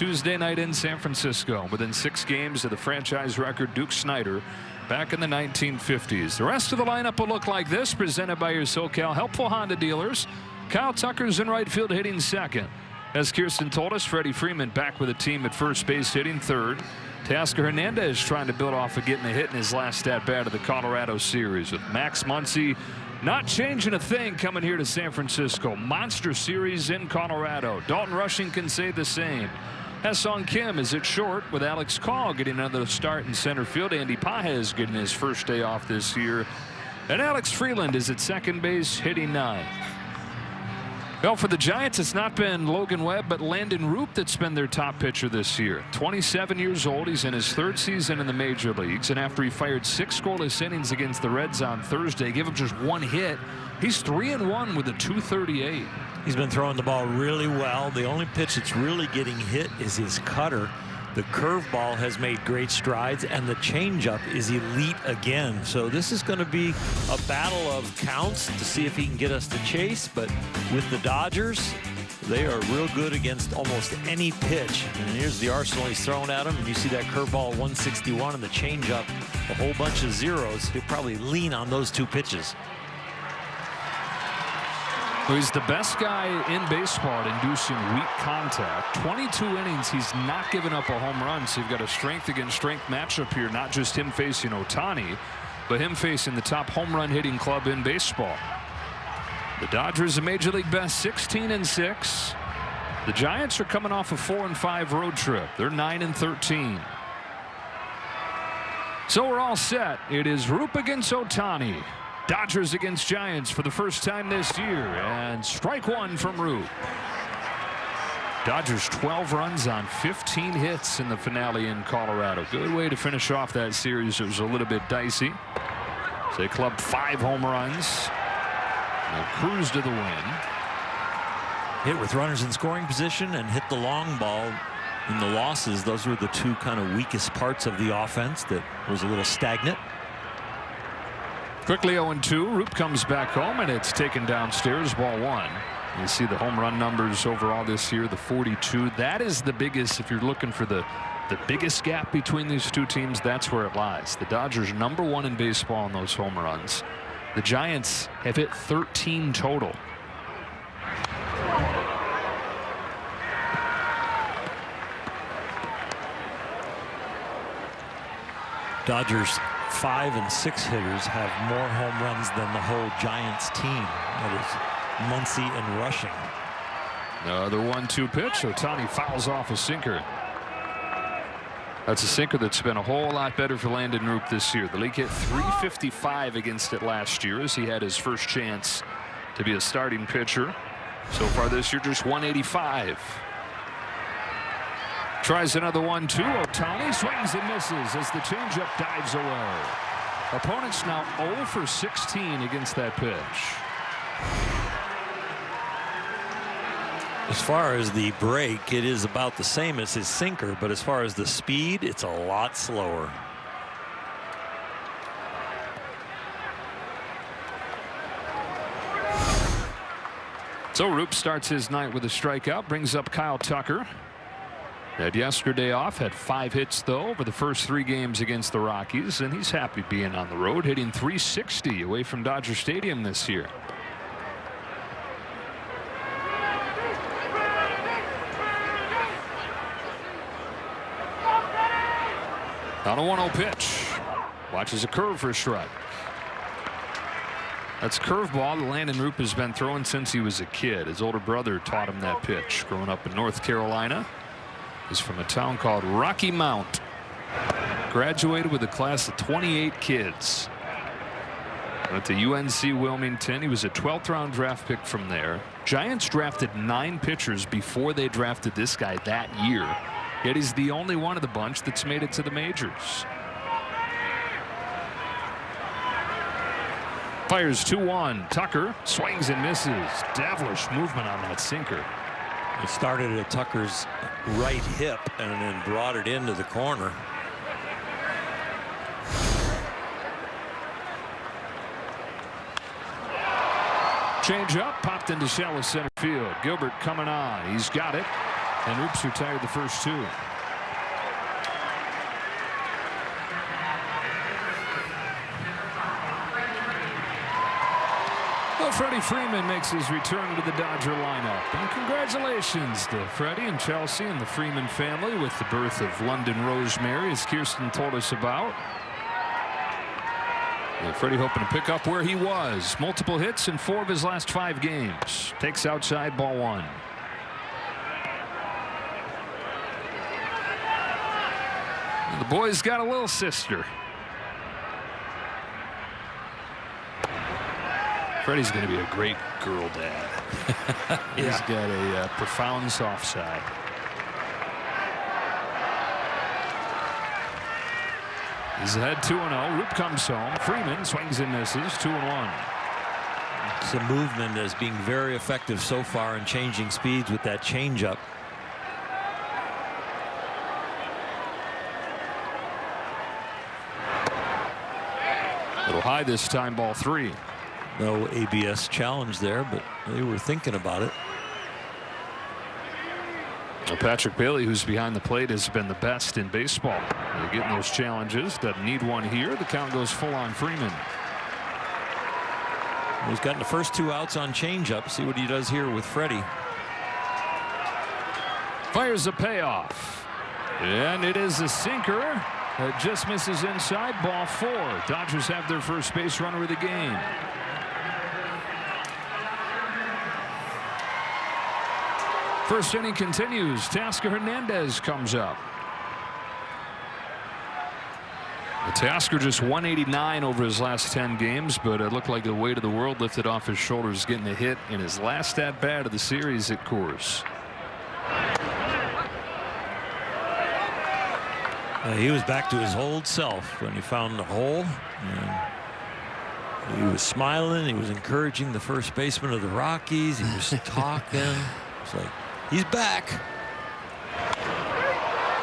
Tuesday night in San Francisco. Within 6 games of the franchise record Duke Snider back in the 1950s. The rest of the lineup will look like this, presented by your SoCal Helpful Honda dealers. Kyle Tucker's in right field hitting second. As Kirsten told us, Freddie Freeman back with the team at first base hitting third. Teoscar Hernandez trying to build off of getting a hit in his last at-bat of the Colorado series, with Max Muncy not changing a thing coming here to San Francisco. Monster series in Colorado. Dalton Rushing can say the same. Ha-Sung Kim is at short, with Alex Call getting another start in center field. Andy Pages getting his first day off this year. And Alex Freeland is at second base hitting ninth. Well, for the Giants, it's not been Logan Webb, but Landon Roop that's been their top pitcher this year. 27 years old. He's in his 3rd season in the major leagues. And after he fired 6 scoreless innings against the Reds on Thursday, gave up just 1 hit, he's 3-1 with a .238. He's been throwing the ball really well. The only pitch that's really getting hit is his cutter. The curveball has made great strides, and the changeup is elite again. So this is going to be a battle of counts to see if he can get us to chase. But with the Dodgers, they are real good against almost any pitch. And here's the arsenal he's throwing at him. And you see that curveball 161 and the changeup, a whole bunch of zeros. He'll probably lean on those 2 pitches. He's the best guy in baseball at inducing weak contact. 22 innings, he's not given up a home run. So you've got a strength against strength matchup here. Not just him facing Ohtani, but him facing the top home run hitting club in baseball. The Dodgers, a major league best 16-6. The Giants are coming off a 4-5 road trip. They're 9-13. So we're all set. It is Roop against Ohtani. Dodgers against Giants for the first time this year, and strike 1 from Roop. Dodgers 12 runs on 15 hits in the finale in Colorado. Good way to finish off that series. It was a little bit dicey. They clubbed 5 home runs. They'll cruise to the win. Hit with runners in scoring position and hit the long ball in the losses. Those were the 2 kind of weakest parts of the offense that was a little stagnant. Quickly 0-2. Roop comes back home, and it's taken downstairs, ball 1. You see the home run numbers overall this year, the 42. That is the biggest, if you're looking for the biggest gap between these 2 teams, that's where it lies. The Dodgers #1 in baseball in those home runs. The Giants have hit 13 total. Dodgers 5 and 6 hitters have more home runs than the whole Giants team. That is Muncy and Rushing. Another 1-2 pitch. Ohtani fouls off a sinker. That's a sinker that's been a whole lot better for Landon Roop this year. The league hit .355 against it last year as he had his first chance to be a starting pitcher. So far this year, just .185. Tries another 1-2. Ohtani swings and misses as the changeup dives away. Opponents now 0 for 16 against that pitch. As far as the break, it is about the same as his sinker, but as far as the speed, it's a lot slower. So Roop starts his night with a strikeout, brings up Kyle Tucker. Had yesterday off, had 5 hits though over the first 3 games against the Rockies, and he's happy being on the road, hitting .360 away from Dodger Stadium this year. On a 1-0 pitch. Watches a curve for a strike. That's curveball that Landon Roop has been throwing since he was a kid. His older brother taught him that pitch. Growing up in North Carolina. He's from a town called Rocky Mount. Graduated with a class of 28 kids. Went to UNC Wilmington. He was a 12th round draft pick from there. Giants drafted 9 pitchers before they drafted this guy that year. Yet he's the only one of the bunch that's made it to the majors. Fires 2-1. Tucker swings and misses. Devilish movement on that sinker. It started at Tucker's right hip and then brought it into the corner. Change up, popped into shallow center field. Gilbert coming on. He's got it. And Oops retired the first 2. Well, Freddie Freeman makes his return to the Dodger lineup. And congratulations to Freddie and Chelsea and the Freeman family with the birth of London Rosemary, as Kirsten told us about. And Freddie hoping to pick up where he was. Multiple hits in 4 of his last 5 games. Takes outside, ball 1. And the boy's got a little sister. Freddie's going to be a great girl dad. He's got a profound soft side. He's ahead 2-0. Roop comes home. Freeman swings and misses. 2-1. It's a movement that's being very effective so far in changing speeds with that changeup. A little high this time, ball 3. No ABS challenge there, but they were thinking about it. Well, Patrick Bailey, who's behind the plate, has been the best in baseball. They're getting those challenges. Doesn't need one here. The count goes full on Freeman. He's gotten the first 2 outs on changeup. See what he does here with Freddie. Fires a payoff. And it is a sinker. It just misses inside, ball 4. Dodgers have their first base runner of the game. First inning continues. Tasker Hernandez comes up. Tasker just 189 over his last 10 games, but it looked like the weight of the world lifted off his shoulders getting a hit in his last at bat of the series at Coors. He was back to his old self when he found the hole. And he was smiling. He was encouraging the first baseman of the Rockies. He was talking. It's like, he's back.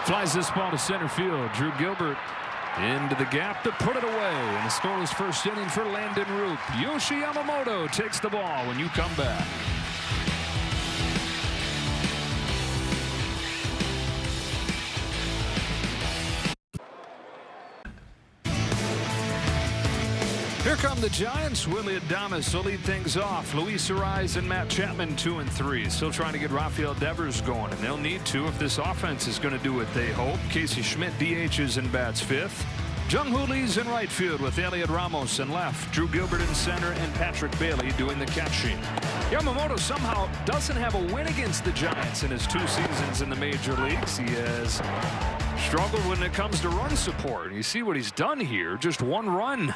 Flies this ball to center field. Drew Gilbert into the gap to put it away. And a scoreless first inning for Landon Roop. Yoshi Yamamoto takes the ball when you come back. Here come the Giants. Willie Adames will lead things off. Luis Ariz and Matt Chapman 2 and 3. Still trying to get Rafael Devers going, and they'll need to if this offense is going to do what they hope. Casey Schmidt DHs and bats 5th. Jung Hoo Lee's in right field with Elliot Ramos in left. Drew Gilbert in center and Patrick Bailey doing the catching. Yamamoto somehow doesn't have a win against the Giants in his 2 seasons in the major leagues. He has struggled when it comes to run support. You see what he's done here. Just 1 run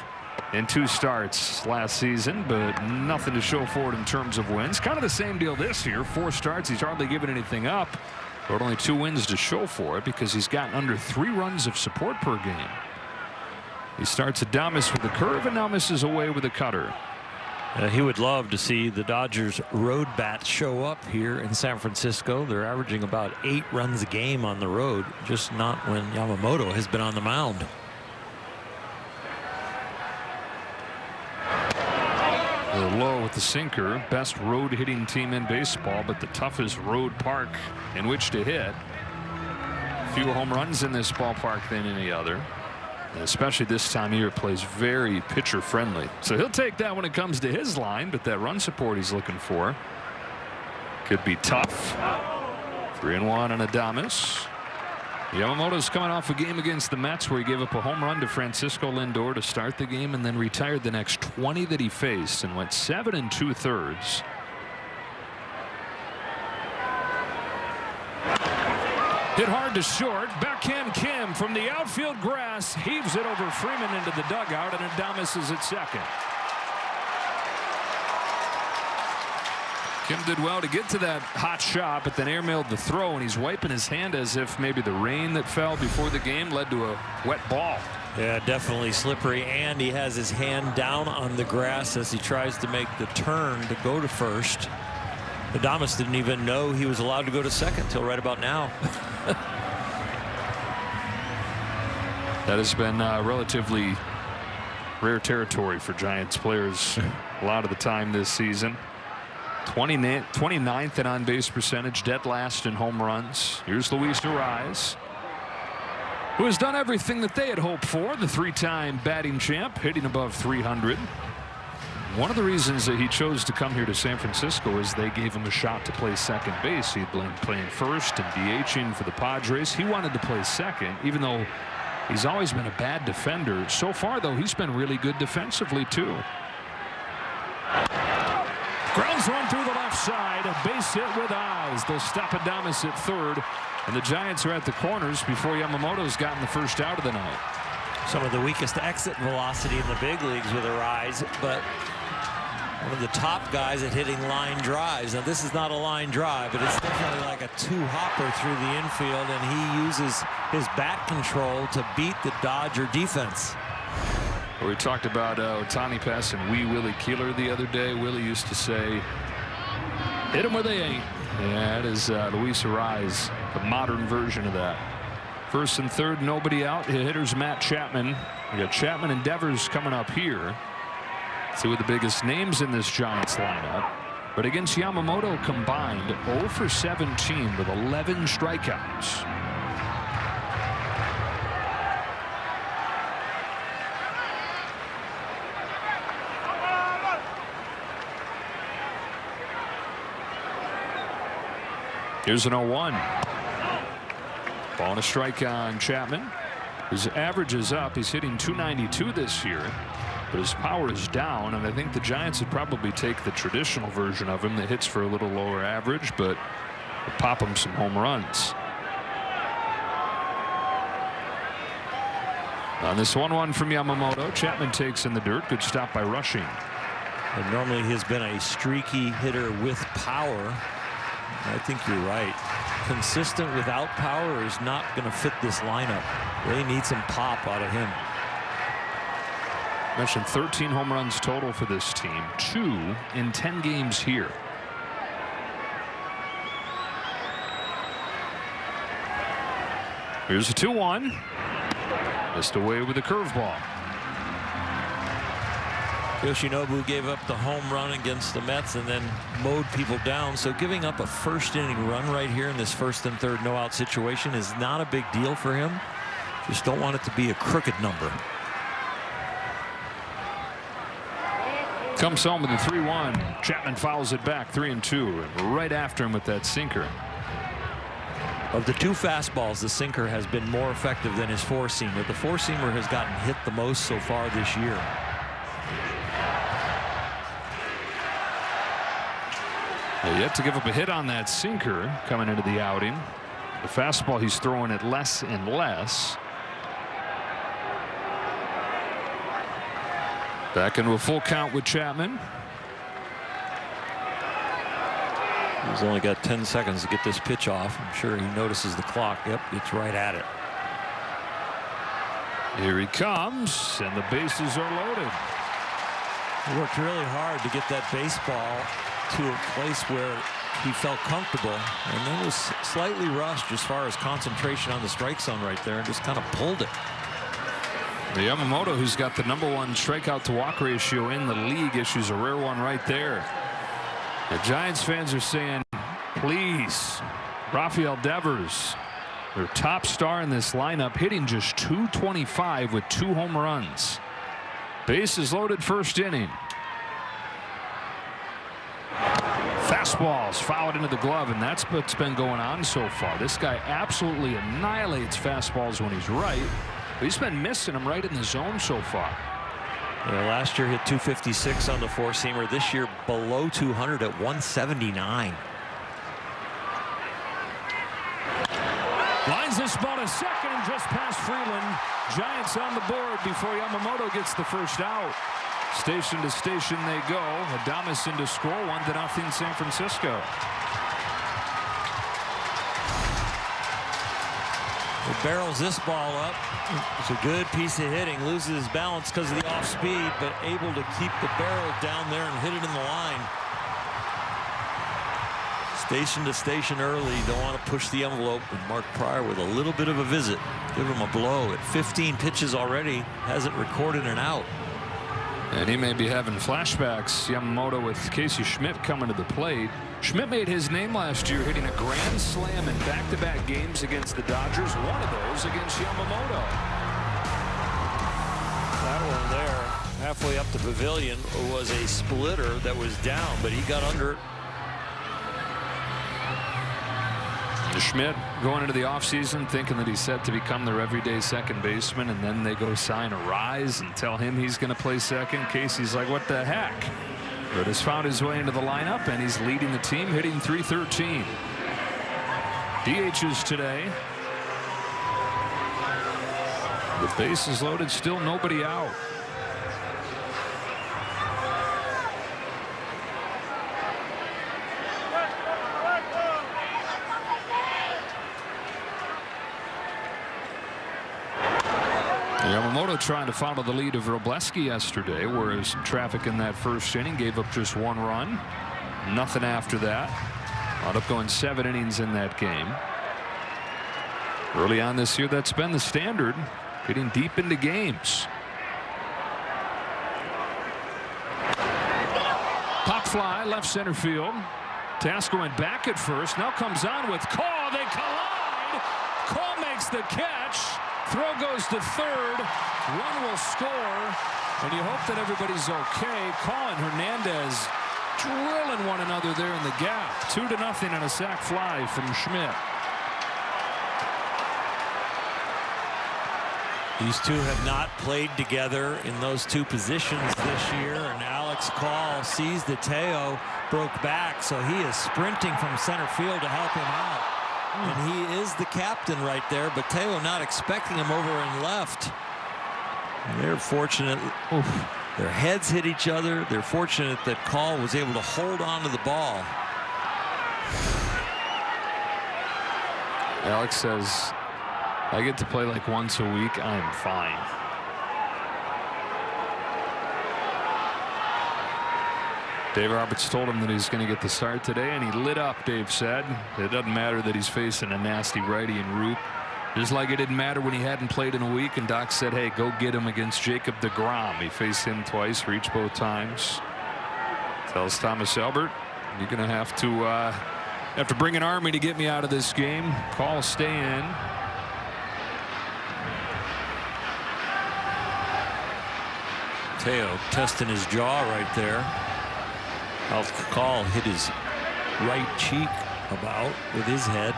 in 2 starts last season, but nothing to show for it in terms of wins. Kind of the same deal this year. 4 starts. He's hardly given anything up, but only 2 wins to show for it because he's gotten under 3 runs of support per game. He starts Adames with a curve and now misses away with a cutter. He would love to see the Dodgers road bats show up here in San Francisco. They're averaging about 8 runs a game on the road, just not when Yamamoto has been on the mound. Low with the sinker. Best road hitting team in baseball, but the toughest road park in which to hit. Fewer home runs in this ballpark than any other. And especially this time of year, it plays very pitcher friendly. So he'll take that when it comes to his line, but that run support he's looking for could be tough. 3-1 on Adames. Yamamoto's coming off a game against the Mets where he gave up a home run to Francisco Lindor to start the game and then retired the next 20 that he faced and went 7 2/3. Hit hard to short. Backhand Kim from the outfield grass heaves it over Freeman into the dugout, and Adames is at second. Kim did well to get to that hot shot, but then airmailed the throw, and he's wiping his hand as if maybe the rain that fell before the game led to a wet ball. Yeah, definitely slippery, and he has his hand down on the grass as he tries to make the turn to go to first. Adames didn't even know he was allowed to go to second till right about now. That has been relatively rare territory for Giants players a lot of the time this season. 29th in on-base percentage, dead last in home runs. Here's Luis Arraez, who has done everything that they had hoped for. The 3-time batting champ, hitting above 300. One of the reasons that he chose to come here to San Francisco is they gave him a shot to play second base. He'd been playing first and DHing for the Padres. He wanted to play second, even though he's always been a bad defender. So far, though, he's been really good defensively, too. Grounds one through the left side. A base hit with eyes. They'll stop Adames at third. And the Giants are at the corners before Yamamoto's gotten the first out of the night. Some of the weakest exit velocity in the big leagues with Arraez, but one of the top guys at hitting line drives. Now, this is not a line drive, but it's definitely like a two-hopper through the infield, and he uses his bat control to beat the Dodger defense. We talked about Ohtani passing Willie Keeler the other day. Willie used to say, hit them where they ain't. Yeah, that is Luis Arraez, the modern version of that. First and third, nobody out. The hitter's Matt Chapman. We got Chapman and Devers coming up here. Two of the biggest names in this Giants lineup. But against Yamamoto combined, 0 for 17 with 11 strikeouts. Here's an 0-1. Ball and a strike on Chapman. His average is up. He's hitting .292 this year, but his power is down, and I think the Giants would probably take the traditional version of him that hits for a little lower average, but would pop him some home runs. On this 1-1 from Yamamoto, Chapman takes in the dirt. Good stop by Rushing. And normally he's been a streaky hitter with power. I think you're right. Consistent without power is not going to fit this lineup. They need some pop out of him. Mentioned 13 home runs total for this team, 2 in 10 games here. Here's a 2-1. Missed away with a curveball. Yoshinobu gave up the home run against the Mets and then mowed people down. So giving up a first inning run right here in this first and third no out situation is not a big deal for him. Just don't want it to be a crooked number. Comes home with a 3-1. Chapman fouls it back 3-2, and right after him with that sinker. Of the two fastballs, the sinker has been more effective than his four-seamer. The four-seamer has gotten hit the most so far this year. Yet to give up a hit on that sinker coming into the outing. The fastball he's throwing it less and less. Back into a full count with Chapman. He's only got 10 seconds to get this pitch off. I'm sure he notices the clock. Yep, it's right at it. Here he comes, and the bases are loaded. He worked really hard to get that baseball to a place where he felt comfortable, and then was slightly rushed as far as concentration on the strike zone right there, and just kind of pulled it. The Yamamoto, who's got the #1 strikeout to walk ratio in the league, issues a rare one right there. The Giants fans are saying, please, Rafael Devers, their top star in this lineup, hitting just .225 with 2 home runs. Bases loaded, first inning. Fastballs fouled into the glove, and that's what's been going on so far. This guy absolutely annihilates fastballs when he's right, but he's been missing them right in the zone so far. Yeah, last year hit .256 on the four-seamer. This year below 200 at 179. Lines this ball to second and just past Freeland. Giants on the board before Yamamoto gets the first out. Station to station they go. Adames in to score, 1-0 San Francisco. He barrels this ball up. It's a good piece of hitting. Loses his balance because of the off speed, but able to keep the barrel down there and hit it in the line. Station to station early. Don't want to push the envelope. And Mark Pryor with a little bit of a visit. Give him a blow at 15 pitches already. Hasn't recorded an out. And he may be having flashbacks, Yamamoto, with Casey Schmidt coming to the plate. Schmidt made his name last year hitting a grand slam in back-to-back games against the Dodgers, one of those against Yamamoto. That one there, halfway up the pavilion, was a splitter that was down, but he got under it. Schmidt going into the offseason thinking that he's set to become their everyday second baseman, and then they go sign a rise and tell him he's going to play second. Casey's like, what the heck? But has found his way into the lineup, and he's leading the team, hitting .313. DHs today. With bases loaded, still nobody out. Yamamoto trying to follow the lead of Robleski yesterday, whereas traffic in that first inning gave up just 1 run. Nothing after that. Wound up going 7 innings in that game. Early on this year, that's been the standard, getting deep into games. Pop fly, left center field. Tasker went back at first, now comes on with Call. They collide. Call makes the catch. Throw goes to third. Run will score. And you hope that everybody's okay. Call and Hernandez drilling one another there in the gap. 2-0 on a sac fly from Schmidt. These two have not played together in those two positions this year, and Alex Call sees that Teo broke back, so he is sprinting from center field to help him out. And he is the captain right there, but Teo not expecting him over in left. And they're fortunate. Their heads hit each other. They're fortunate that Call was able to hold on to the ball. Alex says, I get to play like once a week. I'm fine. Dave Roberts told him that he's going to get the start today, and he lit up, Dave said. It doesn't matter that he's facing a nasty righty in Roop. Just like it didn't matter when he hadn't played in a week, and Doc said, hey, go get him against Jacob deGrom. He faced him twice, reached both times. Tells Thomas Albert, you're going to have to bring an army to get me out of this game. Call, stay in. Teo testing his jaw right there. Call hit his right cheek about with his head.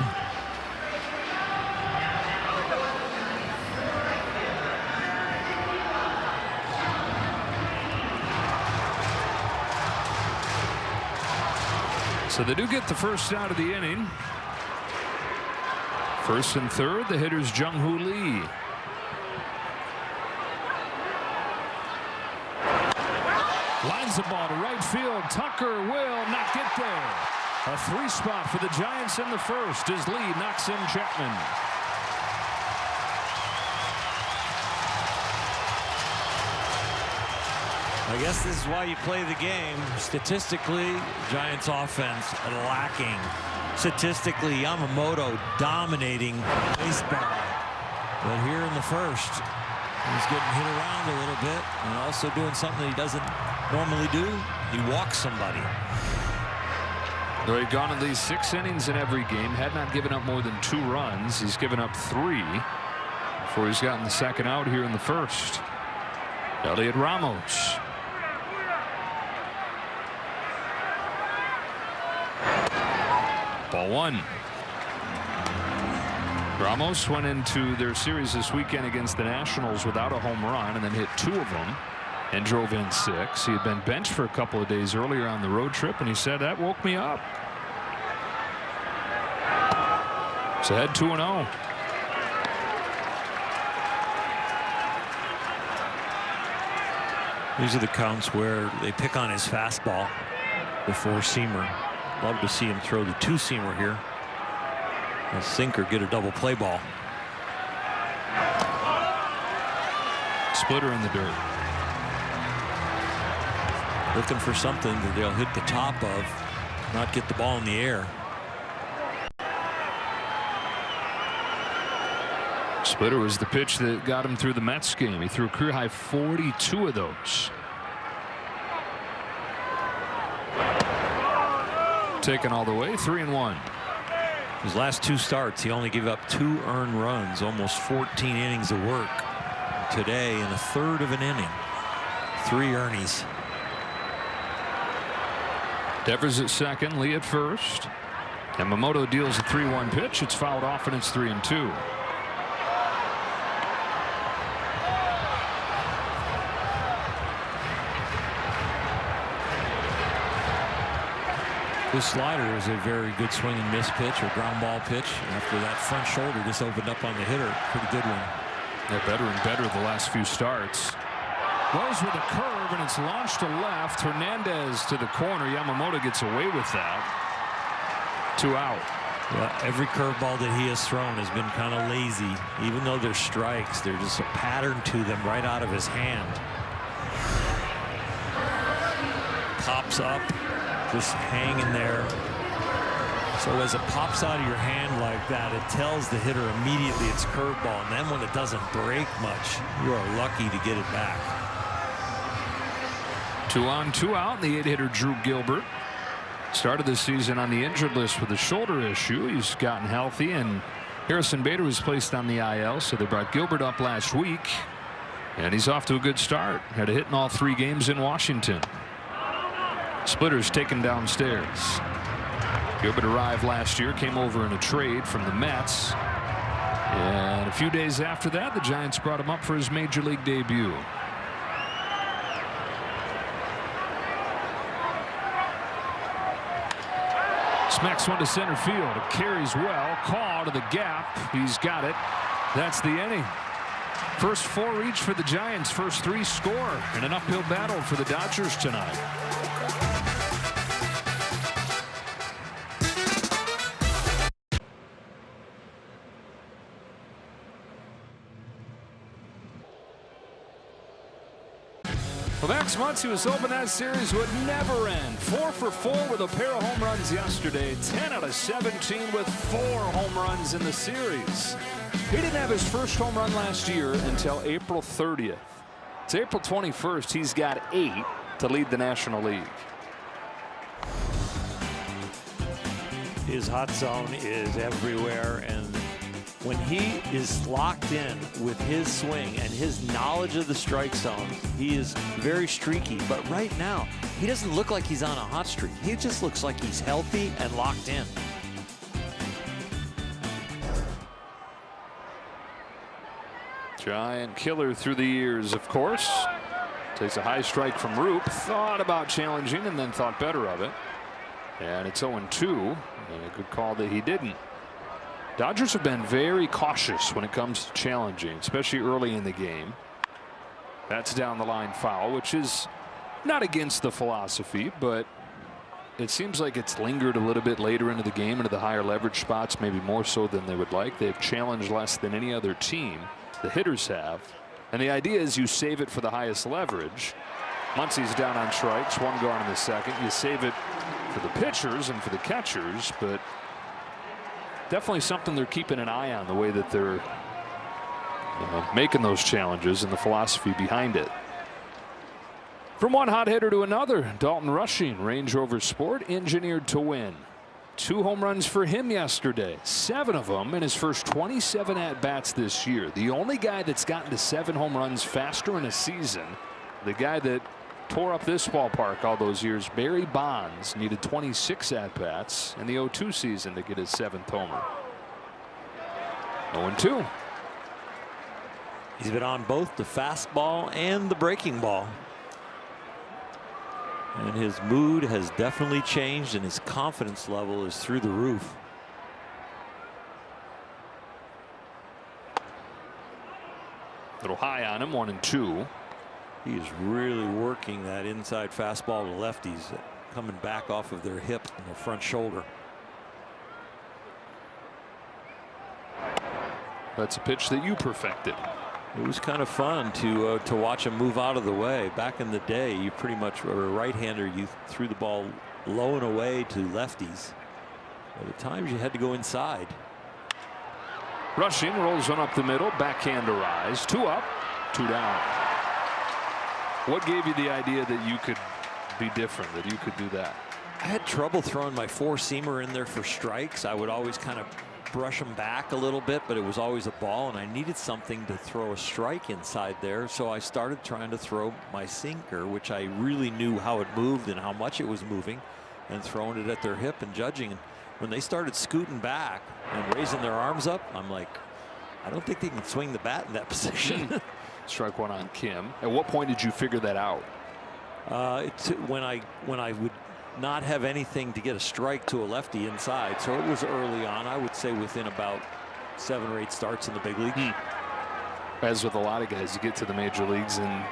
So they do get the first out of the inning. First and third, the hitters Jung-Hoo Lee. Lines the ball to right field. Tucker will not get there. A 3 spot for the Giants in the first as Lee knocks in Chapman. I guess this is why you play the game. Statistically, Giants offense lacking. Statistically, Yamamoto dominating baseball. But here in the first, he's getting hit around a little bit and also doing something that he doesn't normally do. He walks somebody. Though he'd gone at least 6 innings in every game, had not given up more than 2 runs. He's given up 3 before he's gotten the second out here in the first. Elliot Ramos. Ball 1. Ramos went into their series this weekend against the Nationals without a home run and then hit 2 of them and drove in 6. He had been benched for a couple of days earlier on the road trip, and he said that woke me up. So head 2-0. These are the counts where they pick on his fastball, the 4-seamer. Love to see him throw the 2-seamer here. A sinker, get a double play ball. Splitter in the dirt. Looking for something that they'll hit the top of, not get the ball in the air. Splitter was the pitch that got him through the Mets game. He threw a career high 42 of those. taken all the way, 3-1. His last 2 starts, he only gave up 2 earned runs, almost 14 innings of work. Today, in a third of an inning, 3 earnies. Devers at second, Lee at first. Yamamoto deals a 3-1 pitch. It's fouled off, and it's 3-2. This slider is a very good swing and miss pitch or ground ball pitch. After that front shoulder just opened up on the hitter. Pretty good one. Yeah, better and better the last few starts. Goes with a curve, and it's launched to left. Hernandez to the corner. Yamamoto gets away with that. 2 out. Yeah, every curveball that he has thrown has been kind of lazy. Even though they're strikes, they're just a pattern to them right out of his hand. Pops up, just hanging there. So as it pops out of your hand like that, it tells the hitter immediately it's curveball. And then when it doesn't break much, you are lucky to get it back. 2 on, 2 out. The 8-hitter Drew Gilbert started the season on the injured list with a shoulder issue. He's gotten healthy, and Harrison Bader was placed on the IL, so they brought Gilbert up last week, and he's off to a good start. Had a hit in all 3 games in Washington. Splitter's taken downstairs. Gilbert arrived last year, came over in a trade from the Mets, and a few days after that, the Giants brought him up for his major league debut. Smacks one to center field. It carries well. Call to the gap. He's got it. That's the inning. First 4 each for the Giants. First 3 score in an uphill battle for the Dodgers tonight. Well, Max Muncy was hoping that series would never end. 4 for 4 with a pair of home runs yesterday. 10 out of 17 with 4 home runs in the series. He didn't have his first home run last year until April 30th. It's April 21st. He's got 8 to lead the National League. His hot zone is everywhere, and when he is locked in with his swing and his knowledge of the strike zone, he is very streaky. But right now, he doesn't look like he's on a hot streak. He just looks like he's healthy and locked in. Giant killer through the years, of course. Takes a high strike from Roop. Thought about challenging and then thought better of it. And it's 0-2. And a good call that he didn't. Dodgers have been very cautious when it comes to challenging, especially early in the game. That's down the line foul, which is not against the philosophy, but it seems like it's lingered a little bit later into the game, into the higher leverage spots, maybe more so than they would like. They've challenged less than any other team. The hitters have. And the idea is you save it for the highest leverage. Muncy's down on strikes, 1 gone in the second. You save it for the pitchers and for the catchers, but definitely something they're keeping an eye on, the way that they're making those challenges and the philosophy behind it. From one hot hitter to another, Dalton Rushing, Range Rover Sport, engineered to win. 2 home runs for him yesterday, 7 of them in his first 27 at-bats this year. The only guy that's gotten to 7 home runs faster in a season, the guy that tore up this ballpark all those years, Barry Bonds, needed 26 at-bats in the 0-2 season to get his 7th homer. 0-2. He's been on both the fastball and the breaking ball. And his mood has definitely changed, and his confidence level is through the roof. Little high on him, 1-2. He is really working that inside fastball to lefties, coming back off of their hip and their front shoulder. That's a pitch that you perfected. It was kind of fun to watch him move out of the way. Back in the day, you pretty much were a right-hander. You threw the ball low and away to lefties. But at times you had to go inside. Rushing rolls one up the middle, backhand to rise. 2 up, 2 down. What gave you the idea that you could be different, that you could do that? I had trouble throwing my four-seamer in there for strikes. I would always kind of brush them back a little bit, but it was always a ball, and I needed something to throw a strike inside there. So I started trying to throw my sinker, which I really knew how it moved and how much it was moving, and throwing it at their hip and judging. And when they started scooting back and raising their arms up, I'm like, I don't think they can swing the bat in that position. Strike one on Kim. At what point did you figure that out? When I would not have anything to get a strike to a lefty inside. So it was early on. I would say within about 7 or 8 starts in the big league. As with a lot of guys, you get to the major leagues and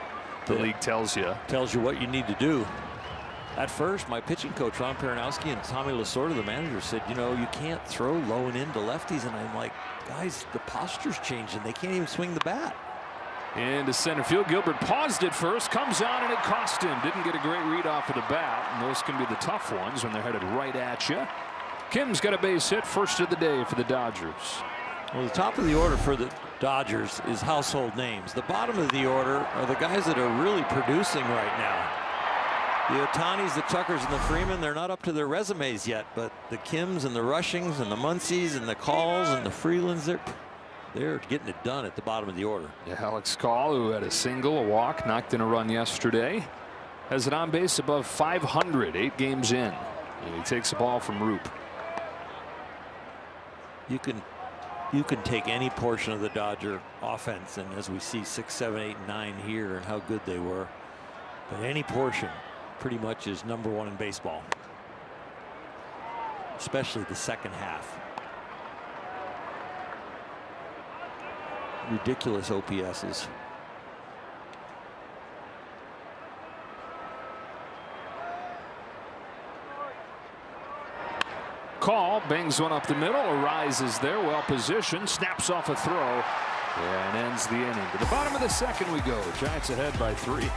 the league tells you what you need to do. At first, my pitching coach, Ron Peranowski, and Tommy Lasorda, the manager, said, you know, you can't throw low and into lefties. And I'm like, guys, the posture's changing. They can't even swing the bat. Into center field. Gilbert paused it first, comes on, and it cost him. Didn't get a great read off of the bat, and those can be the tough ones when they're headed right at you. Kim's got a base hit, first of the day for the Dodgers. Well, the top of the order for the Dodgers is household names. The bottom of the order are the guys that are really producing right now. The Otanis, the Tuckers, and the Freeman, they're not up to their resumes yet, but the Kims and the Rushings and the Muncies and the Calls and the Freelands, they're getting it done at the bottom of the order. Yeah, Alex Call, who had a single, a walk, knocked in a run yesterday, has it on base above 500, 8 games in, and he takes the ball from Roop. You can take any portion of the Dodger offense, and as we see 6, 7, 8, 9 here and how good they were, but any portion pretty much is #1 in baseball, especially the second half. Ridiculous OPSs. Call bangs one up the middle. Arises there, well positioned, snaps off a throw, and ends the inning. To the bottom of the second we go. Giants ahead by 3.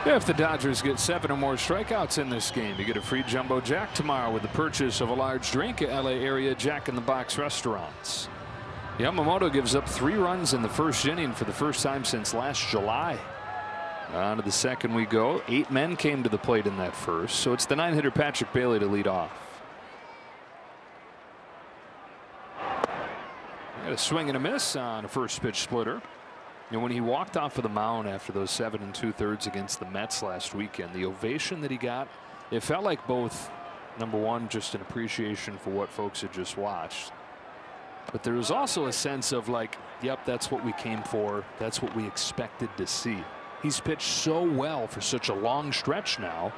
If the Dodgers get 7 or more strikeouts in this game, you get a free Jumbo Jack tomorrow with the purchase of a large drink at LA area Jack in the Box restaurants. Yamamoto gives up 3 runs in the first inning for the first time since last July. On to the second we go. 8 men came to the plate in that first, so it's the 9-hitter Patrick Bailey to lead off. Got a swing and a miss on a first pitch splitter. You know, when he walked off of the mound after those 7 2/3 against the Mets last weekend, the ovation that he got, it felt like both, #1, just an appreciation for what folks had just watched, but there was also a sense of like, yep, that's what we came for. That's what we expected to see. He's pitched so well for such a long stretch now,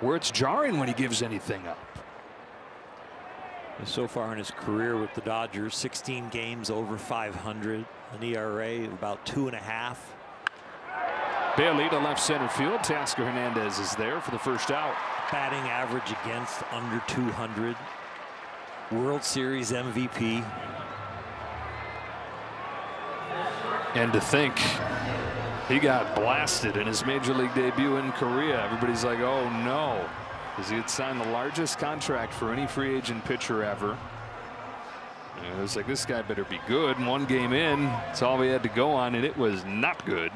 where it's jarring when he gives anything up. So far in his career with the Dodgers, 16 games over 500, an ERA of about 2.5. Bailey to left center field. Tasker Hernandez is there for the first out. Batting average against under 200. World Series MVP. And to think he got blasted in his major league debut in Korea. Everybody's like, oh no, because he had signed the largest contract for any free agent pitcher ever. And it was like, this guy better be good. And 1 game in, that's all we had to go on, and it was not good.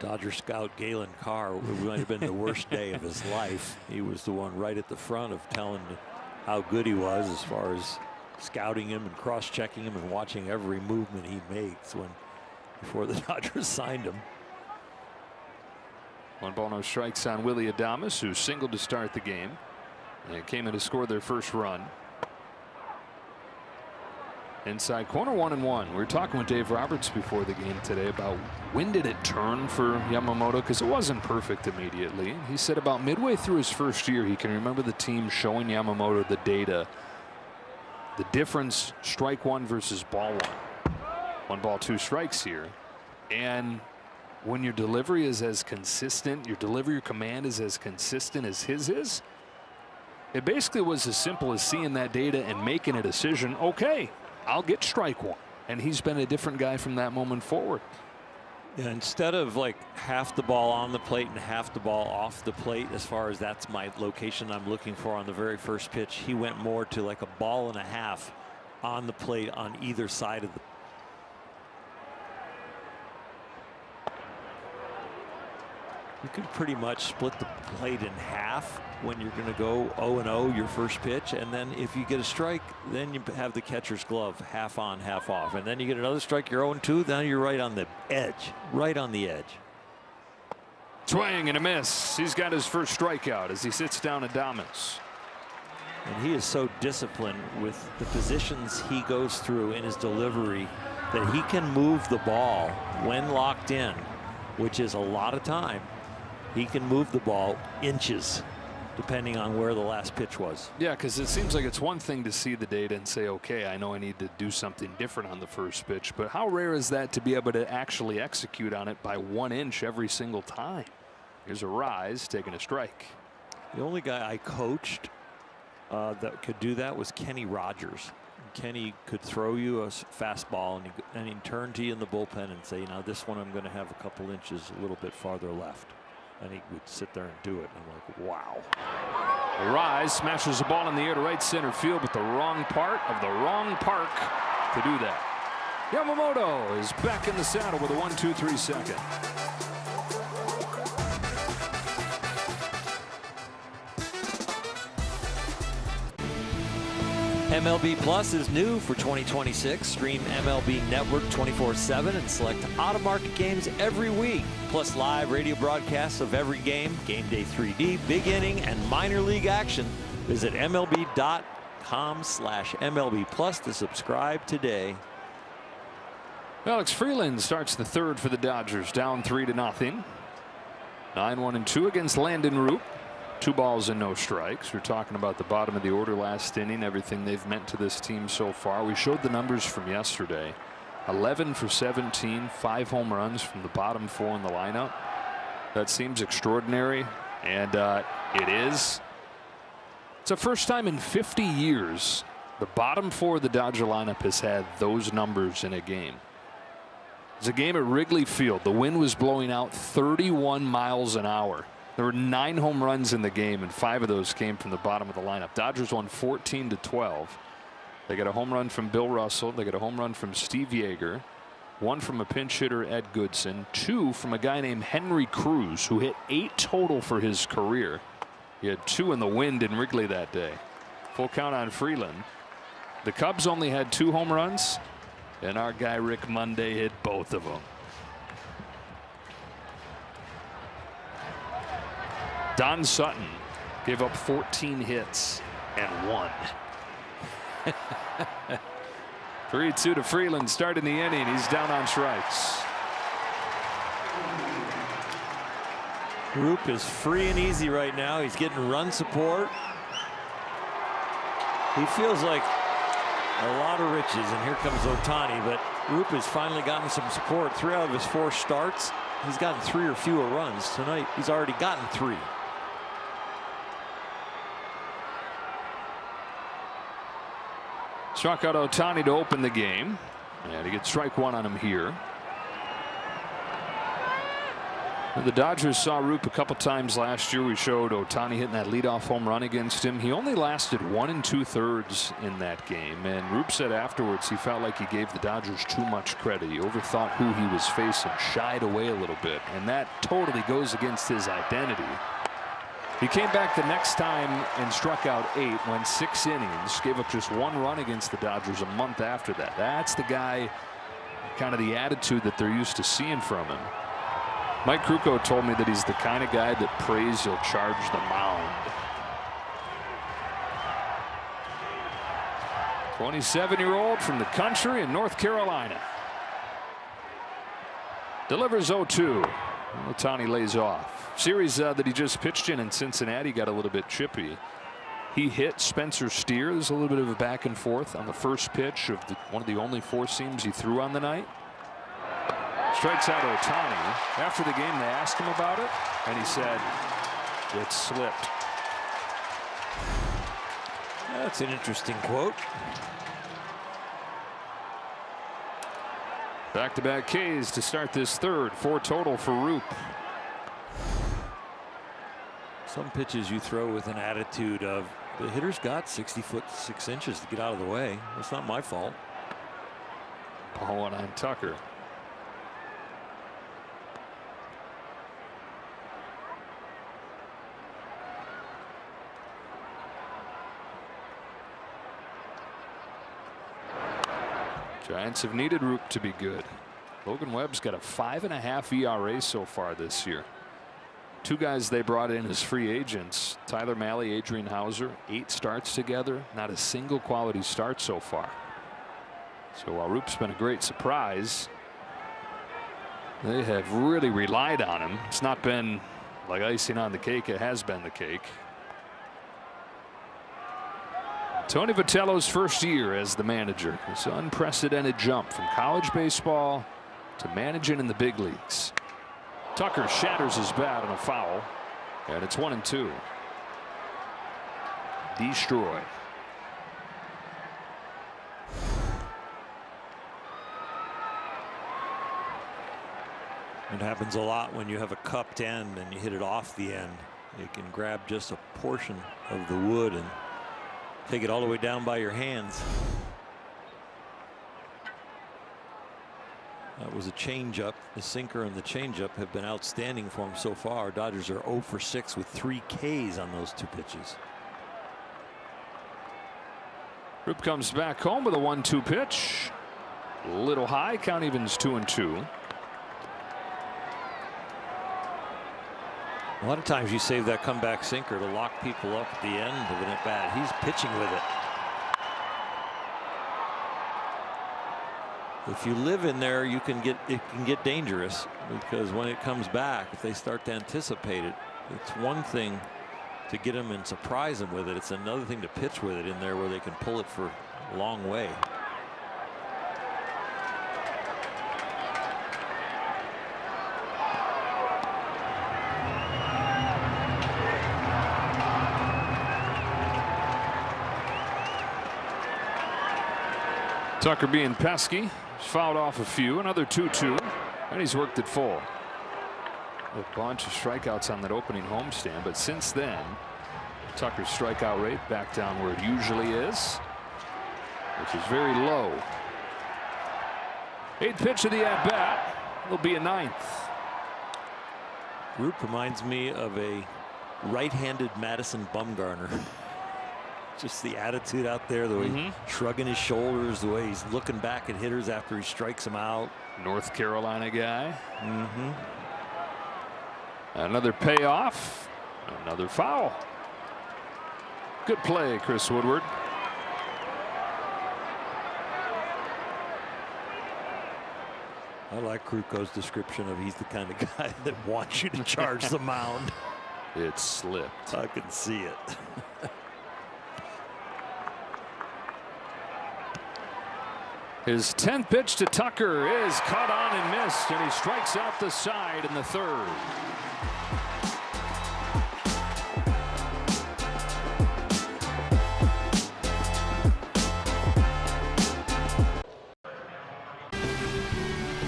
Dodger scout Galen Carr, it might have been the worst day of his life. He was the one right at the front of telling how good he was as far as scouting him and cross-checking him and watching every movement he makes before the Dodgers signed him. 1 ball, no strikes on Willy Adames, who singled to start the game. And came in to score their first run. Inside corner, 1-1. We were talking with Dave Roberts before the game today about when did it turn for Yamamoto, because it wasn't perfect immediately. He said about midway through his first year, he can remember the team showing Yamamoto the data, the difference, strike 1 versus ball 1. 1 ball, 2 strikes here. And when your delivery is as consistent, your delivery command is as consistent as his is, it basically was as simple as seeing that data and making a decision. Okay, I'll get strike 1. And he's been a different guy from that moment forward. Yeah, instead of like half the ball on the plate and half the ball off the plate, as far as that's my location I'm looking for on the very first pitch, he went more to like a 1.5 balls on the plate on either side of the. You can pretty much split the plate in half when you're going to go 0-0 your first pitch, and then if you get a strike, then you have the catcher's glove half on, half off, and then you get another strike, you're 0-2. Then you're right on the edge, right on the edge. Swing and a miss. He's got his first strikeout as he sits down Adames. And he is so disciplined with the positions he goes through in his delivery that he can move the ball when locked in, which is a lot of time. He can move the ball inches depending on where the last pitch was. Yeah, because it seems like it's one thing to see the data and say, okay, I know I need to do something different on the first pitch, but how rare is that to be able to actually execute on it by 1 inch every single time? Here's a rise, taking a strike. The only guy I coached that could do that was Kenny Rogers. Kenny could throw you a fastball and he'd turn to you in the bullpen and say, now this one I'm going to have a couple inches a little bit farther left. And he would sit there and do it. And I'm like, wow. The rise smashes the ball in the air to right center field, but the wrong part of the wrong park to do that. Yamamoto is back in the saddle with a 1-2-3 second. MLB Plus is new for 2026. Stream MLB Network 24/7 and select out-of-market games every week. Plus live radio broadcasts of every game, game day 3D, big inning, and minor league action. Visit MLB.com/MLB Plus to subscribe today. Alex Freeland starts the third for the Dodgers, down 3-0. 9-1-2 against Landon Root. 2 balls and no strikes. We're talking about the bottom of the order last inning, everything they've meant to this team so far. We showed the numbers from yesterday. 11 for 17, 5 home runs from the bottom 4 in the lineup. That seems extraordinary, and it is. It's the first time in 50 years the bottom 4 of the Dodger lineup has had those numbers in a game. It's a game at Wrigley Field. The wind was blowing out 31 miles an hour. There were 9 home runs in the game, and 5 of those came from the bottom of the lineup. Dodgers won 14-12. They got a home run from Bill Russell. They got a home run from Steve Yeager. 1 from a pinch hitter, Ed Goodson. 2 from a guy named Henry Cruz, who hit 8 total for his career. He had 2 in the wind in Wrigley that day. Full count on Freeland. The Cubs only had 2 home runs, and our guy Rick Monday hit both of them. Don Sutton gave up 14 hits and 1. 3-2 to Freeland starting the inning. He's down on strikes. Roop is free and easy right now. He's getting run support. He feels like a lot of riches, and here comes Ohtani, but Roop has finally gotten some support. 3 out of his 4 starts, he's gotten 3 or fewer runs. Tonight he's already gotten 3. Struck out Ohtani to open the game, and he gets strike 1 on him here. The Dodgers saw Roop a couple times last year. We showed Ohtani hitting that leadoff home run against him. He only lasted 1 2/3 in that game, and Roop said afterwards he felt like he gave the Dodgers too much credit. He overthought who he was facing, shied away a little bit, and that totally goes against his identity. He came back the next time and struck out 8, went 6 innings, gave up just 1 run against the Dodgers a month after that. That's the guy, kind of the attitude that they're used to seeing from him. Mike Krukow told me that he's the kind of guy that prays he'll charge the mound. 27-year-old from the country in North Carolina. Delivers 0-2. Ohtani lays off. Series that he just pitched in Cincinnati got a little bit chippy. He hit Spencer Steer. There's a little bit of a back and forth on the first pitch of one of the only 4 seams he threw on the night. Strikes out Ohtani. After the game, they asked him about it, and he said it slipped. That's an interesting quote. Back-to-back Ks to start this third. 4 total for Roop. Some pitches you throw with an attitude of The hitter's got 60 foot 6 inches to get out of the way. That's not my fault. Ball one on Tucker. Giants have needed Roop to be good. Logan Webb's got a 5.5 ERA so far this year. Two guys they brought in as free agents, Tyler Mahle, Adrian Hauser, 8 starts together, not a single quality start so far. So while Roop's been a great surprise, they have really relied on him. It's not been like icing on the cake. It has been the cake. Tony Vitello's first year as the manager. This unprecedented jump from college baseball to managing in the big leagues. Tucker shatters his bat on a foul, and it's 1-2. Destroy. It happens a lot when you have a cupped end and you hit it off the end. You can grab just a portion of the wood and take it all the way down by your hands. That was a changeup. The sinker and the changeup have been outstanding for him so far. Dodgers are 0 for 6 with 3 Ks on those 2 pitches. Roop comes back home with a 1-2 pitch. A little high. Count evens 2-2. A lot of times you save that comeback sinker to lock people up at the end of an at bat. He's pitching with it. If you live in there, it can get dangerous, because when it comes back, if they start to anticipate it, it's one thing to get them and surprise them with it. It's another thing to pitch with it in there where they can pull it for a long way. Tucker being pesky. Fouled off a few. Another 2-2. And he's worked it full. A bunch of strikeouts on that opening homestand. But since then, Tucker's strikeout rate back down where it usually is, which is very low. 8th pitch of the at-bat. It'll be a 9th. Roop reminds me of a right-handed Madison Bumgarner. Just the attitude out there, the way he's shrugging his shoulders, the way he's looking back at hitters after he strikes them out. North Carolina guy. Another payoff. Another foul. Good play, Chris Woodward. I like Kruko's description of he's the kind of guy that wants you to charge the mound. It slipped. I can see it. His 10th pitch to Tucker is caught on and missed, and he strikes out the side in the 3rd.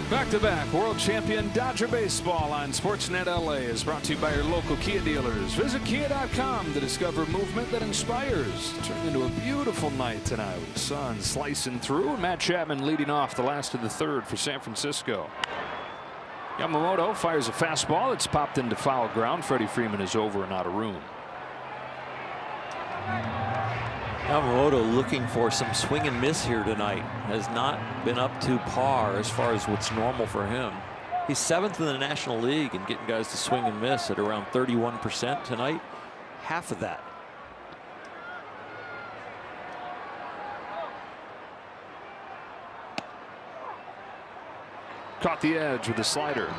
Back-to-back world champion Dodger baseball on Sportsnet LA is brought to you by your local Kia dealers. Visit Kia.com to discover movement that inspires. Turned into a beautiful night tonight with the sun slicing through, and Matt Chapman leading off the last of the 3rd for San Francisco. Yamamoto fires a fastball. It's popped into foul ground. Freddie Freeman is over and out of room. Yamamoto looking for some swing and miss here tonight. Has not been up to par as far as what's normal for him. He's 7th in the National League and getting guys to swing and miss at around 31% tonight. Half of that. Caught the edge with a slider.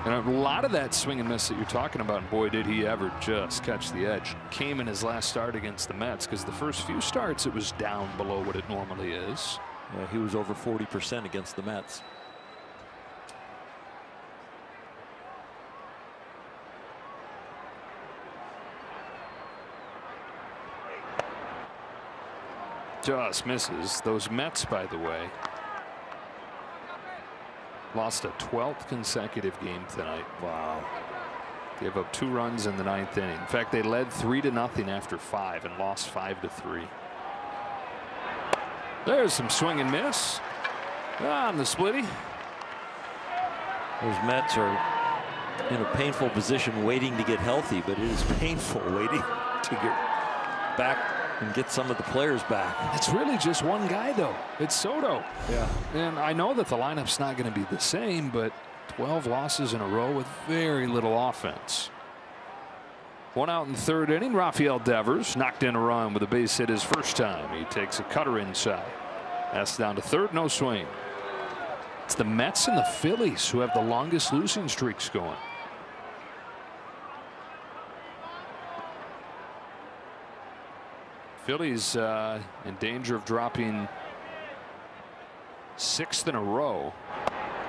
And a lot of that swing and miss that you're talking about, and boy did he ever just catch the edge, came in his last start against the Mets, because the first few starts it was down below what it normally is. Yeah, he was over 40% against the Mets. Just misses. Those Mets, by the way, lost a 12th consecutive game tonight. Wow. Gave up 2 runs in the 9th inning. In fact, they led 3-0 after 5 and lost 5-3. There's some swing and miss on the splitty. Those Mets are in a painful position waiting to get healthy, but it is painful waiting to get back and get some of the players back. It's really just one guy, though. It's Soto. Yeah. And I know that the lineup's not going to be the same, but 12 losses in a row with very little offense. 1 out in the 3rd inning. Rafael Devers knocked in a run with a base hit his first time. He takes a cutter inside. That's down to 3rd, no swing. It's the Mets and the Phillies who have the longest losing streaks going. Phillies in danger of dropping 6th in a row.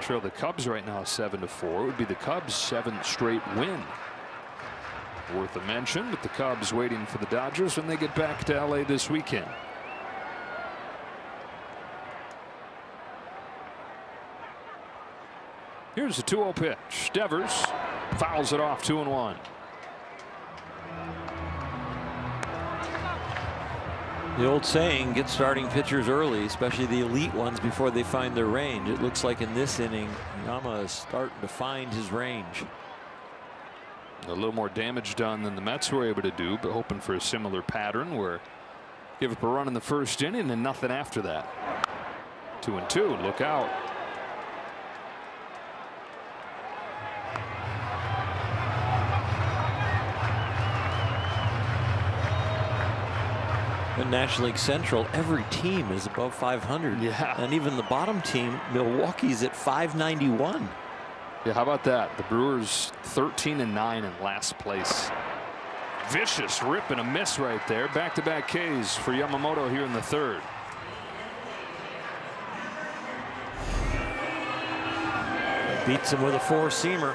Trail the Cubs right now 7-4. It would be the Cubs' 7th straight win. Worth a mention, but the Cubs waiting for the Dodgers when they get back to LA this weekend. Here's the 2-0 pitch. Devers fouls it off 2-1. The old saying, get starting pitchers early, especially the elite ones, before they find their range. It looks like in this inning, Yama is starting to find his range. A little more damage done than the Mets were able to do, but hoping for a similar pattern where give up a run in the 1st inning and nothing after that. 2-2. Look out. In National League Central, every team is above 500. Yeah. And even the bottom team, Milwaukee's at 591. Yeah, how about that? The Brewers 13-9 in last place. Vicious rip and a miss right there. Back-to-back Ks for Yamamoto here in the 3rd. Beats him with a 4-seamer.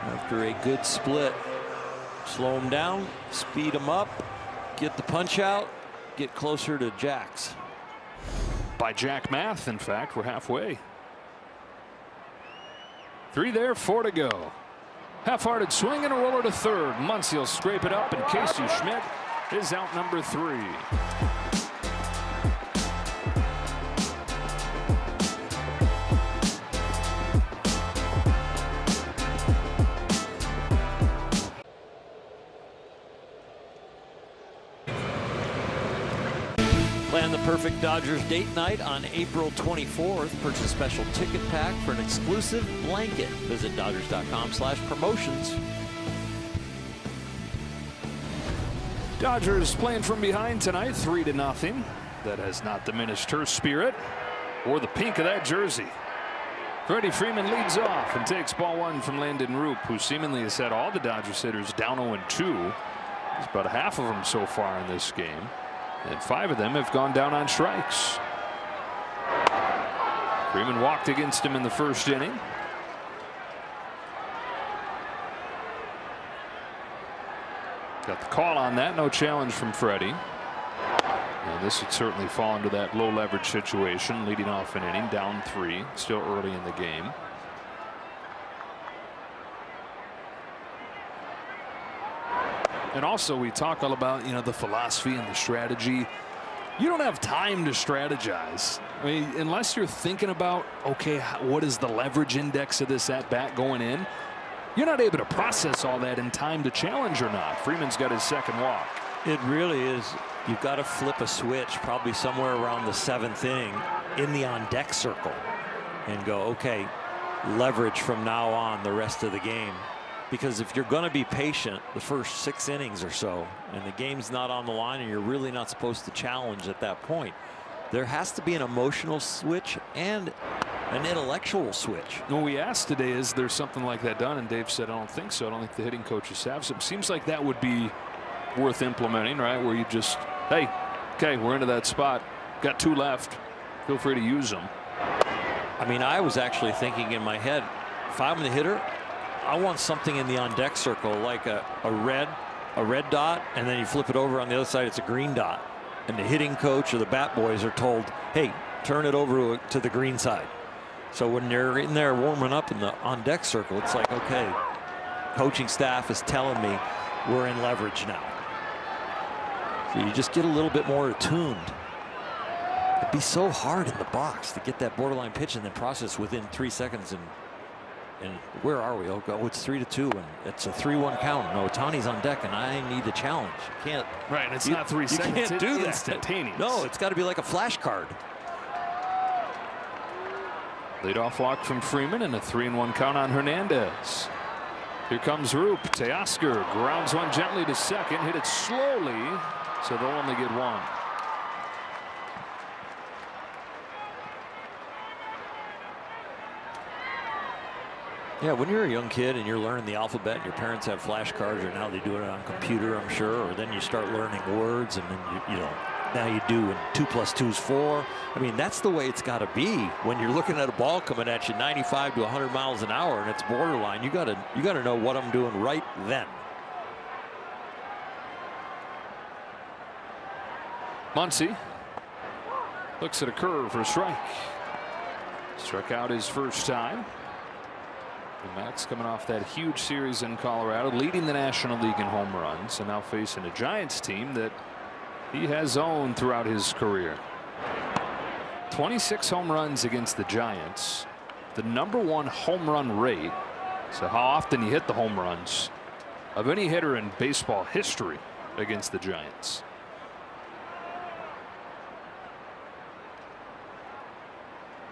After a good split. Slow him down, speed him up, get the punch out, get closer to Jax. By Jack math, in fact, we're halfway. 3 there, 4 to go. Half-hearted swing and a roller to 3rd. Muncy will scrape it up, and Casey Schmidt is out number 3. Plan the perfect Dodgers date night on April 24th. Purchase a special ticket pack for an exclusive blanket. Visit Dodgers.com/promotions. Dodgers playing from behind tonight, 3-0. That has not diminished her spirit or the pink of that jersey. Freddie Freeman leads off and takes ball 1 from Landon Roop, who seemingly has had all the Dodgers hitters down 0-2. There's about half of them so far in this game, and 5 of them have gone down on strikes. Freeman walked against him in the 1st inning. Got the call on that. No challenge from Freddie. And this would certainly fall into that low leverage situation, leading off an inning, down 3, still early in the game. And also, we talk all about, the philosophy and the strategy. You don't have time to strategize. I mean, unless you're thinking about, okay, what is the leverage index of this at bat going in? You're not able to process all that in time to challenge or not. Freeman's got his 2nd walk. It really is. You've got to flip a switch probably somewhere around the 7th inning in the on deck circle and go, okay, leverage from now on the rest of the game. Because if you're going to be patient the first 6 innings or so, and the game's not on the line and you're really not supposed to challenge at that point, there has to be an emotional switch and an intellectual switch. What we asked today is there's something like that done, and Dave said I don't think so. I don't think the hitting coaches have some. Seems like that would be worth implementing, right? Where you just, hey, okay, we're into that spot, got 2 left, feel free to use them. I mean, I was actually thinking in my head, if I'm the hitter, I want something in the on deck circle like a red dot, and then you flip it over on the other side, it's a green dot, and the hitting coach or the bat boys are told, hey, turn it over to the green side. So when they're in there warming up in the on-deck circle, it's like, okay, coaching staff is telling me we're in leverage now. So you just get a little bit more attuned. It'd be so hard in the box to get that borderline pitch and then process within 3 seconds. And where are we? Oh, it's 3-2, and it's a 3-1 count. No, Ohtani's on deck, and I need the challenge. You can't. Right, and it's not 3 seconds. You can't do that. Instantaneous. No, it's got to be like a flash card. Leadoff walk from Freeman and a 3-1 count on Hernandez. Here comes Roop. Teoscar grounds one gently to second, hit it slowly, so they'll only get one. Yeah, when you're a young kid and you're learning the alphabet and your parents have flashcards, or now they do it on computer, I'm sure, or then you start learning words, and then you know, now you do, and 2 + 2 is 4. I mean, that's the way it's got to be when you're looking at a ball coming at you 95 to 100 miles an hour and it's borderline. You gotta know what I'm doing right then. Muncy looks at a curve for a strike. Struck out his first time. And Max coming off that huge series in Colorado, leading the National League in home runs, and now facing a Giants team that he has owned throughout his career. 26 home runs against the Giants, the #1 home run rate. So how often you hit the home runs of any hitter in baseball history against the Giants.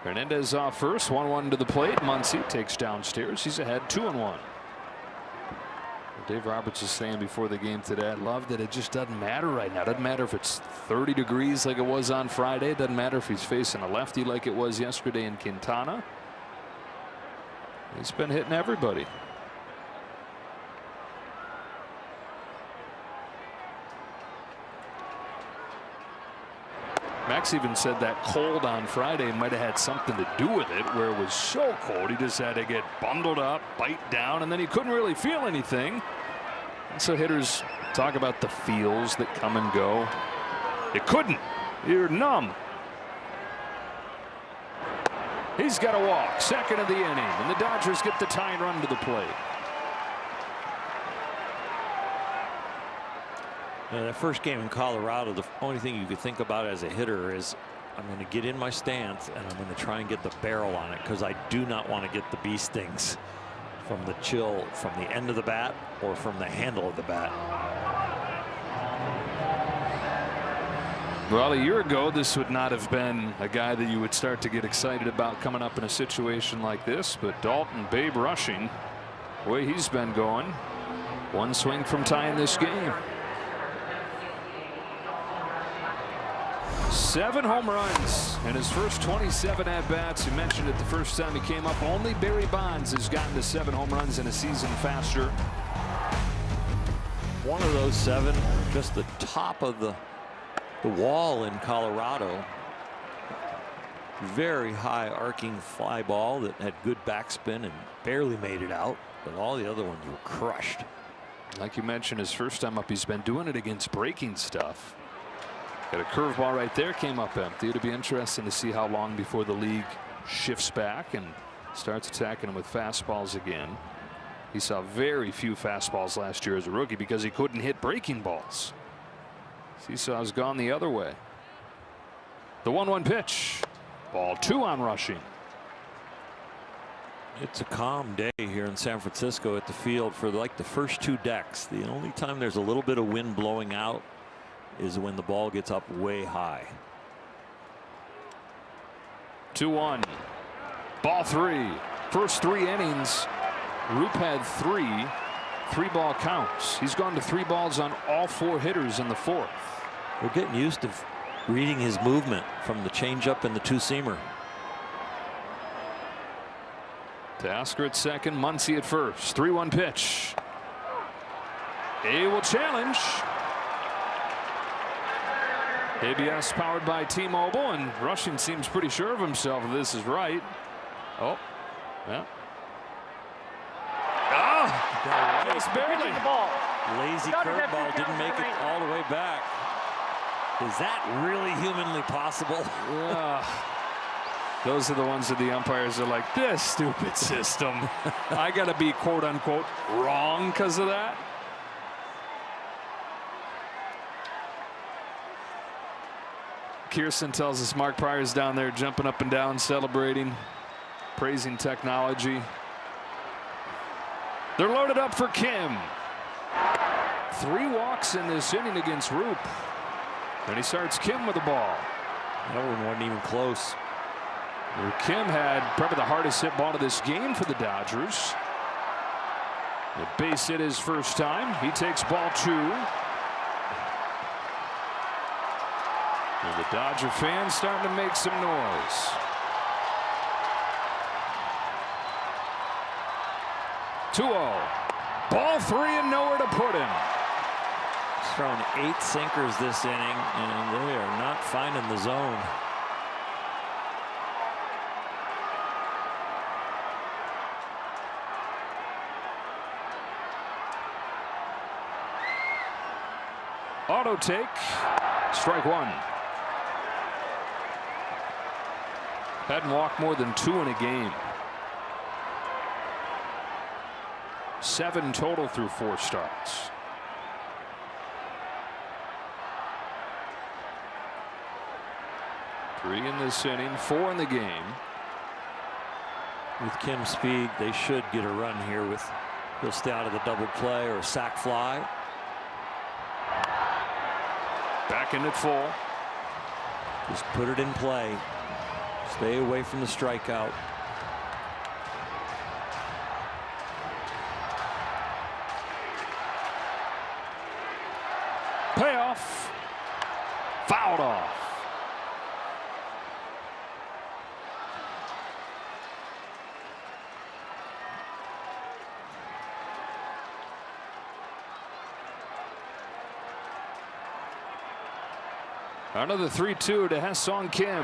Hernandez off first, 1-1 to the plate. Muncy takes downstairs. He's ahead 2-1. Dave Roberts was saying before the game today, I love that it just doesn't matter right now. It doesn't matter if it's 30 degrees like it was on Friday. It doesn't matter if he's facing a lefty like it was yesterday in Quintana. He's been hitting everybody. Max even said that cold on Friday might have had something to do with it, where it was so cold he just had to get bundled up, bite down, and then he couldn't really feel anything. And so hitters talk about the feels that come and go. It couldn't. You're numb. He's got a walk, second of the inning, and the Dodgers get the tying run to the plate. That first game in Colorado, the only thing you could think about as a hitter is, I'm going to get in my stance and I'm going to try and get the barrel on it, because I do not want to get the bee stings from the chill from the end of the bat or from the handle of the bat. Well, a year ago, this would not have been a guy that you would start to get excited about coming up in a situation like this. But Dalton, Babe rushing, the way he's been going, one swing from tying this game. 7 home runs in his first 27 at-bats. You mentioned it the first time he came up. Only Barry Bonds has gotten to 7 home runs in a season faster. One of those 7, just the top of the wall in Colorado. Very high arcing fly ball that had good backspin and barely made it out. But all the other ones were crushed. Like you mentioned, his first time up, he's been doing it against breaking stuff. Got a curveball right there, came up empty. It'll be interesting to see how long before the league shifts back and starts attacking him with fastballs again. He saw very few fastballs last year as a rookie because he couldn't hit breaking balls. Seesaw's gone the other way. The 1-1 pitch. Ball 2 on rushing. It's a calm day here in San Francisco at the field for like the first 2 decks. The only time there's a little bit of wind blowing out is when the ball gets up way high. 2-1. Ball 3. First 3 innings, Roop had 3-ball counts. He's gone to 3 balls on all 4 hitters in the 4th. We're getting used to reading his movement from the changeup and the 2-seamer. Teoscar at second, Muncy at first. 3-1 pitch. He will challenge. ABS powered by T-Mobile, and Rushing seems pretty sure of himself if this is right. Oh, yeah. Oh, just barely. Lazy curveball didn't make it all the way back. Is that really humanly possible? Yeah. Those are the ones that the umpires are like, this stupid system. I got to be quote unquote wrong because of that. Kirsten tells us Mark Pryor's down there jumping up and down, celebrating, praising technology. They're loaded up for Kim. 3 walks in this inning against Roop. And he starts Kim with the ball. That one wasn't even close. Kim had probably the hardest hit ball of this game for the Dodgers. The base hit his first time. He takes ball 2. And the Dodger fans starting to make some noise. Ball 3 and nowhere to put him. He's thrown 8 sinkers this inning, and they are not finding the zone. Auto take. Strike 1. Hadn't walked more than 2 in a game. 7 total through 4 starts. Three in this inning, 4 in the game. With Kim's speed, they should get a run here. He'll stay out of the double play or sac fly. Back in at full. Just put it in play. Stay away from the strikeout. Payoff. Fouled off. Another 3-2 to Ha-Seong Kim.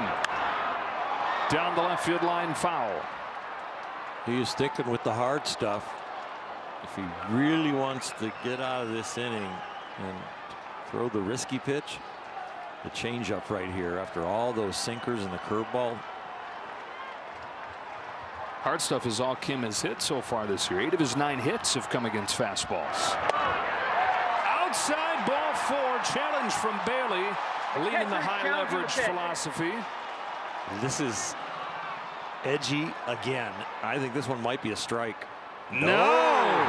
Down the left field line, foul. He is sticking with the hard stuff. If he really wants to get out of this inning and throw the risky pitch, the changeup right here after all those sinkers and the curveball. Hard stuff is all Kim has hit so far this year. 8 of his 9 hits have come against fastballs. Outside ball 4, challenge from Bailey, leading the high leverage philosophy. This is edgy again. I think this one might be a strike. No!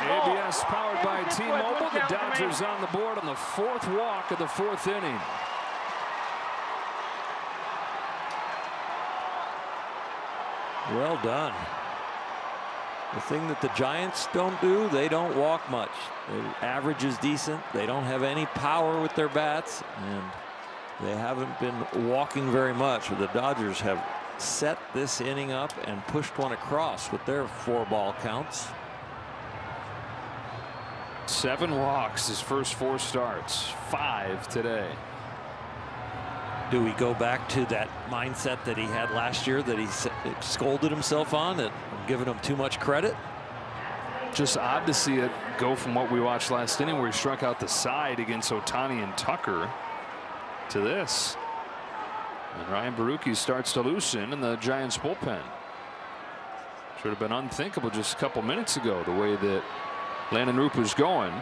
ABS powered by T-Mobile. The Dodgers on the board on the 4th walk of the 4th inning. Well done. The thing that the Giants don't do, they don't walk much. Their average is decent. They don't have any power with their bats, and they haven't been walking very much. The Dodgers have set this inning up and pushed one across with their 4-ball counts. 7 walks his first 4 starts, 5 today. Do we go back to that mindset that he had last year that he scolded himself on, that I'm giving him too much credit? Just odd to see it go from what we watched last inning where he struck out the side against Ohtani and Tucker to this. And Ryan Barucki starts to loosen in the Giants bullpen. Should have been unthinkable just a couple minutes ago, the way that Landon Roop was going.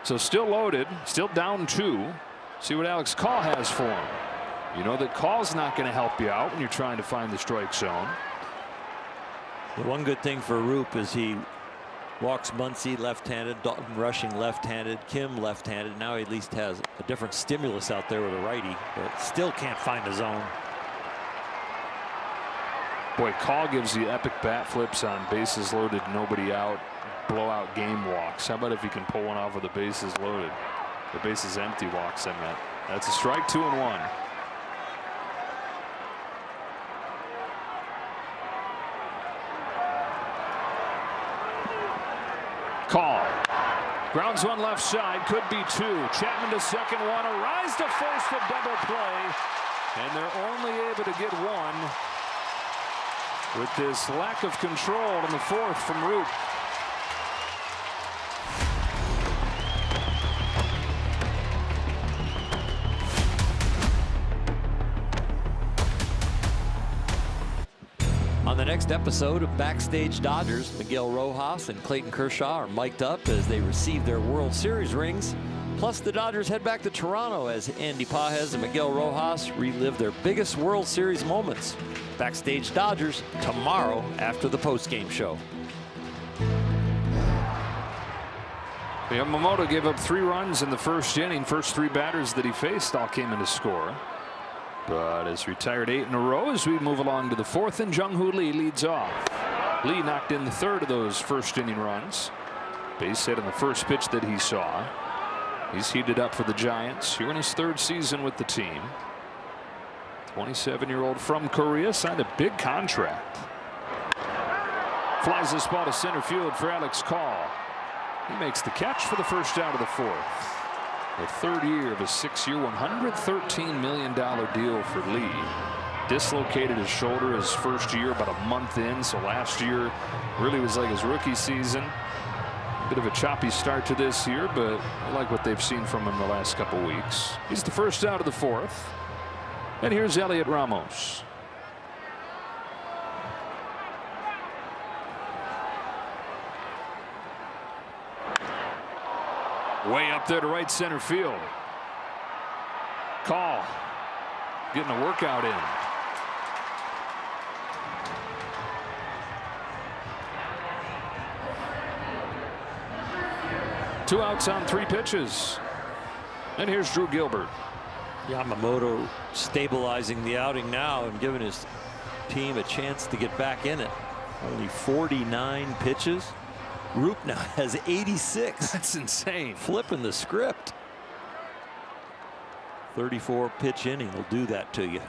So still loaded, still down 2. See what Alex Call has for him. You know that Call's not going to help you out when you're trying to find the strike zone. The one good thing for Roop is he walks Muncy left-handed, Dalton Rushing left-handed, Kim left-handed. Now he at least has a different stimulus out there with a righty, but still can't find the zone. Boy, Call gives you epic bat flips on bases loaded, nobody out, blowout game walks. How about if you can pull one off with the bases loaded? The bases empty walks, I meant. That's a strike, 2-1. Call. Grounds one left side, could be 2. Chapman to second, 1. A rise to first, a double play. And they're only able to get 1 with this lack of control in the 4th from Roop. On the next episode of Backstage Dodgers, Miguel Rojas and Clayton Kershaw are mic'd up as they receive their World Series rings. Plus, the Dodgers head back to Toronto as Andy Pages and Miguel Rojas relive their biggest World Series moments. Backstage Dodgers tomorrow after the postgame show. Yamamoto gave up 3 runs in the first inning. First 3 batters that he faced all came in to score. But has retired 8 in a row as we move along to the 4th, and Jung-Hoo Lee leads off. Lee knocked in the 3rd of those first inning runs. Base hit on the first pitch that he saw. He's heated up for the Giants here in his 3rd season with the team. 27-year-old from Korea signed a big contract. Flies this ball to center field for Alex Call. He makes the catch for the first out of the 4th. The 3rd year of a 6-year, $113 million deal for Lee. Dislocated his shoulder his first year about a month in, so last year really was like his rookie season. Bit of a choppy start to this year, but I like what they've seen from him the last couple weeks. He's the first out of the 4th. And here's Elliot Ramos. Way up there to right center field. Call. Getting a workout in. Two outs on 3 pitches. And here's Drew Gilbert. Yamamoto stabilizing the outing now and giving his team a chance to get back in it. Only 49 pitches. Roop now has 86. That's insane. Flipping the script. 34 pitch inning will do that to you.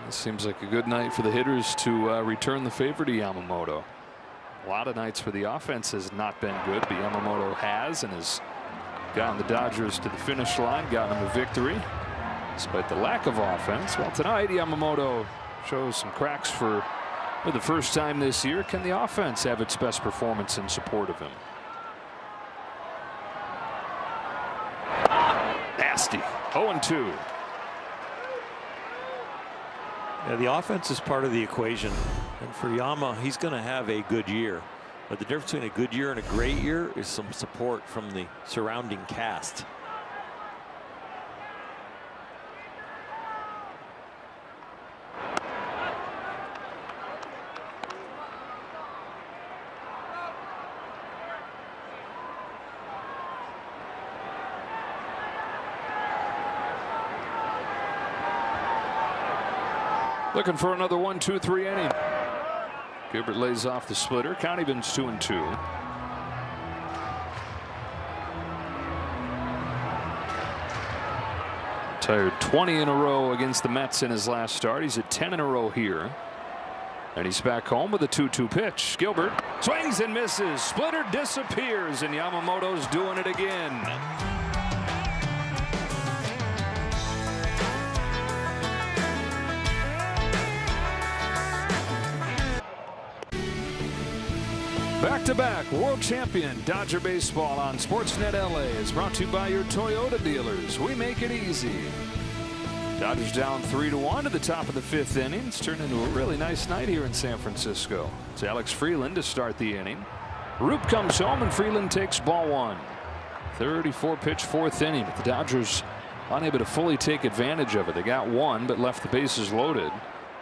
This seems like a good night for the hitters to return the favor to Yamamoto. A lot of nights where the offense has not been good, but Yamamoto has, and has gotten the Dodgers to the finish line, gotten them a victory. Despite the lack of offense, well, tonight Yamamoto shows some cracks for the first time this year. Can the offense have its best performance in support of him? Nasty. 0-2. Yeah, the offense is part of the equation, and for Yama, he's going to have a good year. But the difference between a good year and a great year is some support from the surrounding cast. Looking for another 1-2-3 inning. Gilbert lays off the splitter. Count evens 2-2. Tired 20 in a row against the Mets in his last start. He's at 10 in a row here. And he's back home with a 2-2 pitch. Gilbert swings and misses. Splitter disappears, and Yamamoto's doing it again. Back-to-back world champion Dodger baseball on Sportsnet LA is brought to you by your Toyota dealers. We make it easy. Dodgers down 3-1 at the top of the 5th inning. It's turned into a really nice night here in San Francisco. It's Alex Freeland to start the inning. Roop comes home and Freeland takes ball 1. 34-pitch 4th inning, but the Dodgers unable to fully take advantage of it. They got 1 but left the bases loaded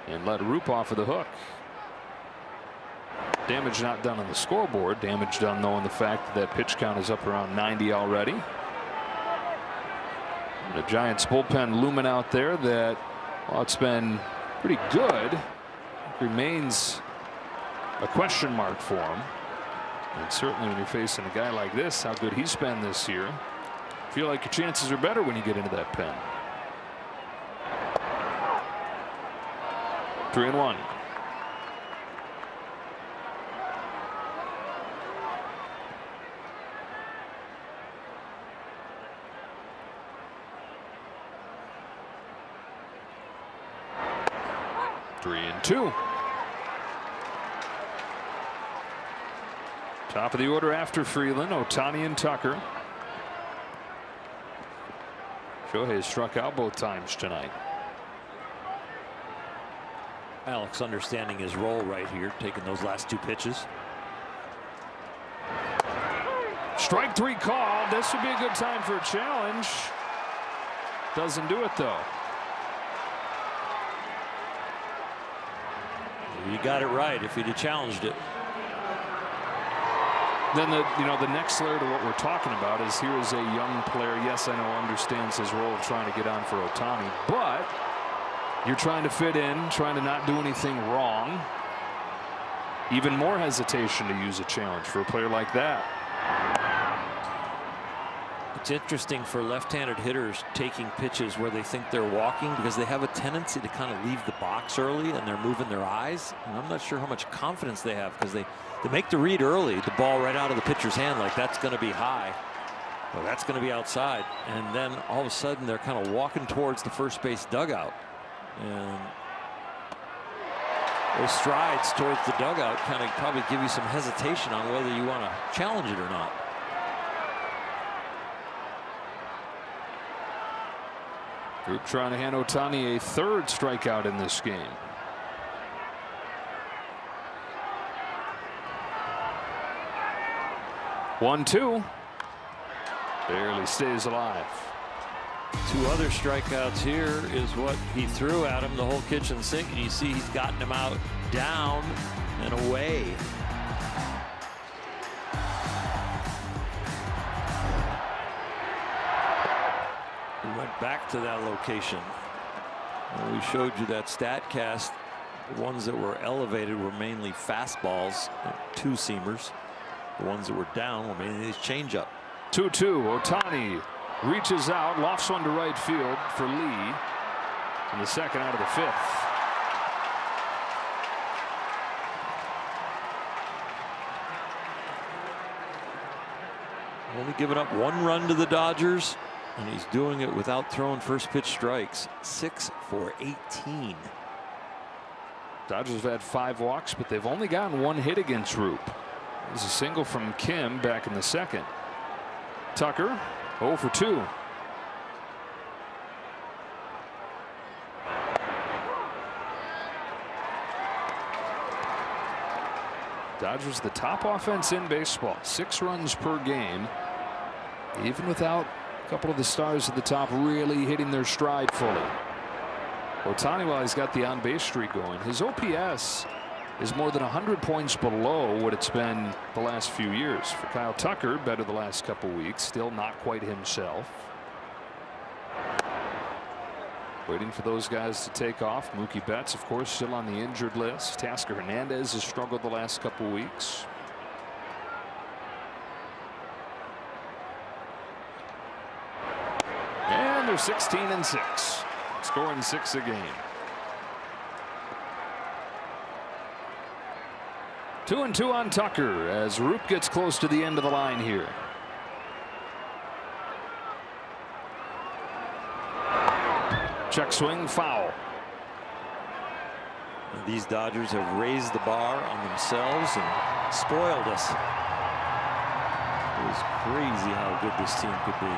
and let Roop off of the hook. Damage not done on the scoreboard. Damage done, though, in the fact that pitch count is up around 90 already. The Giants bullpen looming out there that, well, it's been pretty good. Remains a question mark for him. And certainly when you're facing a guy like this, how good he's been this year, feel like your chances are better when you get into that pen. 3-1. Three and 2. Top of the order after Freeland, Ohtani and Tucker. Shohei struck out both times tonight. Alex understanding his role right here, taking those last 2 pitches. Strike 3 called. This would be a good time for a challenge. Doesn't do it though. You got it right if he'd have challenged it. Then the next layer to what we're talking about is here is a young player. Yes, I know understands his role of trying to get on for Ohtani, but you're trying to fit in, trying to not do anything wrong. Even more hesitation to use a challenge for a player like that. It's interesting for left-handed hitters taking pitches where they think they're walking, because they have a tendency to kind of leave the box early and they're moving their eyes. And I'm not sure how much confidence they have, because they make the read early, the ball right out of the pitcher's hand, like that's going to be high. Well, that's going to be outside. And then all of a sudden they're kind of walking towards the first base dugout. And those strides towards the dugout kind of probably give you some hesitation on whether you want to challenge it or not. Group trying to hand Ohtani a 3rd strikeout in this game. One-two. Barely stays alive. 2 other strikeouts here is what he threw at him, the whole kitchen sink. And you see he's gotten him out, down and away. We went back to that location. When we showed you that stat cast, the ones that were elevated were mainly fastballs, 2-seamers. The ones that were down were mainly his changeup. 2-2. Ohtani reaches out, lofts one to right field for Lee in the 2nd out of the 5th. Only giving up 1 run to the Dodgers, and he's doing it without throwing first pitch strikes. 6 for 18. Dodgers have had 5 walks, but they've only gotten 1 hit against Roop. There's a single from Kim back in the 2nd. Tucker 0 for 2. Dodgers the top offense in baseball, 6 runs per game, even without a couple of the stars at the top really hitting their stride fully. Ohtani, while he's got the on base streak going, his OPS is more than 100 points below what it's been the last few years. For Kyle Tucker, better the last couple weeks, still not quite himself. Waiting for those guys to take off. Mookie Betts, of course, still on the injured list. Tasker Hernandez has struggled the last couple weeks. And they're 16-6, scoring 6 a game. 2-2 on Tucker as Roop gets close to the end of the line here. Check swing, foul. These Dodgers have raised the bar on themselves and spoiled us. It was crazy how good this team could be.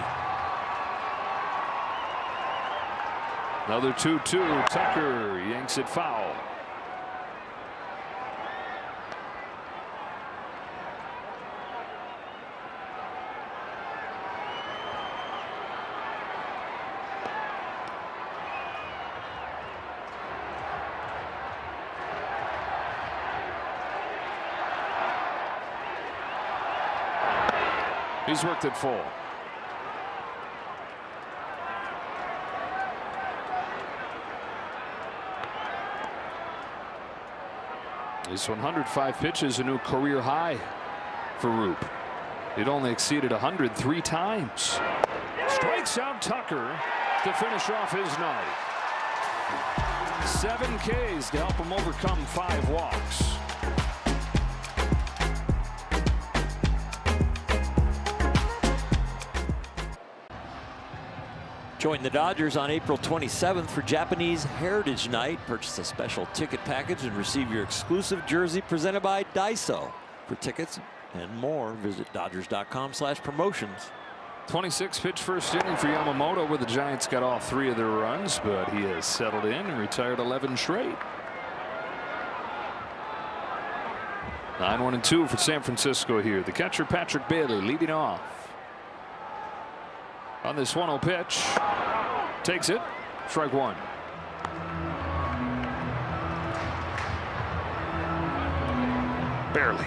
Another 2-2. Tucker yanks it foul. He's worked it full. His 105 pitches, a new career high for Roop. It only exceeded 100 3 times. Strikes out Tucker to finish off his night. 7 Ks to help him overcome 5 walks. Join the Dodgers on April 27th for Japanese Heritage Night. Purchase a special ticket package and receive your exclusive jersey presented by Daiso. For tickets and more, visit Dodgers.com/promotions. 26 pitch first inning for Yamamoto, where the Giants got all 3 of their runs, but he has settled in and retired 11 straight. 9-1-2 for San Francisco here. The catcher Patrick Bailey leading off. On this 1-0 pitch, takes it, strike 1. Barely.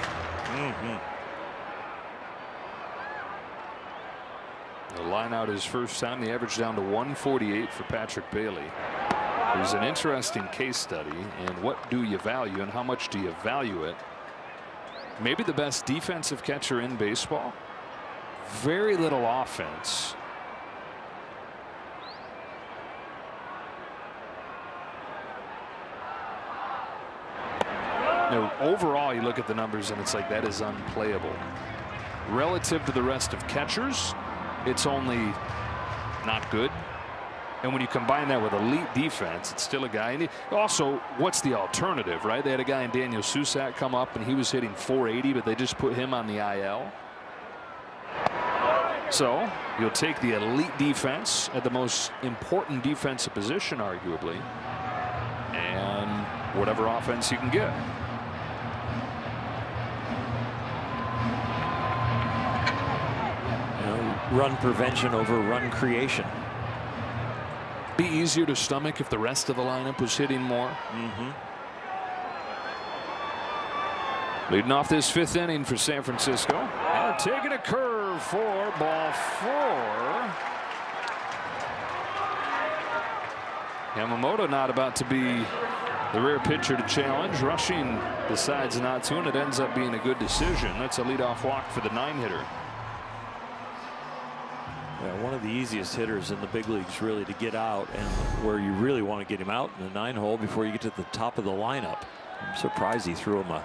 The line out his first time. The average down to 148 for Patrick Bailey. It was an interesting case study. And what do you value and how much do you value it? Maybe the best defensive catcher in baseball. Very little offense. Now, overall, you look at the numbers and it's like that is unplayable. Relative to the rest of catchers, it's only not good. And when you combine that with elite defense, it's still a guy. And also, what's the alternative, right? They had a guy in Daniel Susak come up and he was hitting 480, but they just put him on the IL. So you'll take the elite defense at the most important defensive position, arguably, and whatever offense you can get. Run prevention over run creation. Be easier to stomach if the rest of the lineup was hitting more. Leading off this 5th inning for San Francisco. And taking a curve for ball 4. Yamamoto not about to be the rare pitcher to challenge. Rushing decides not to, and it ends up being a good decision. That's a leadoff walk for the 9-hitter. Yeah, one of the easiest hitters in the big leagues really to get out, and where you really want to get him out in the 9-hole before you get to the top of the lineup. I'm surprised he threw him a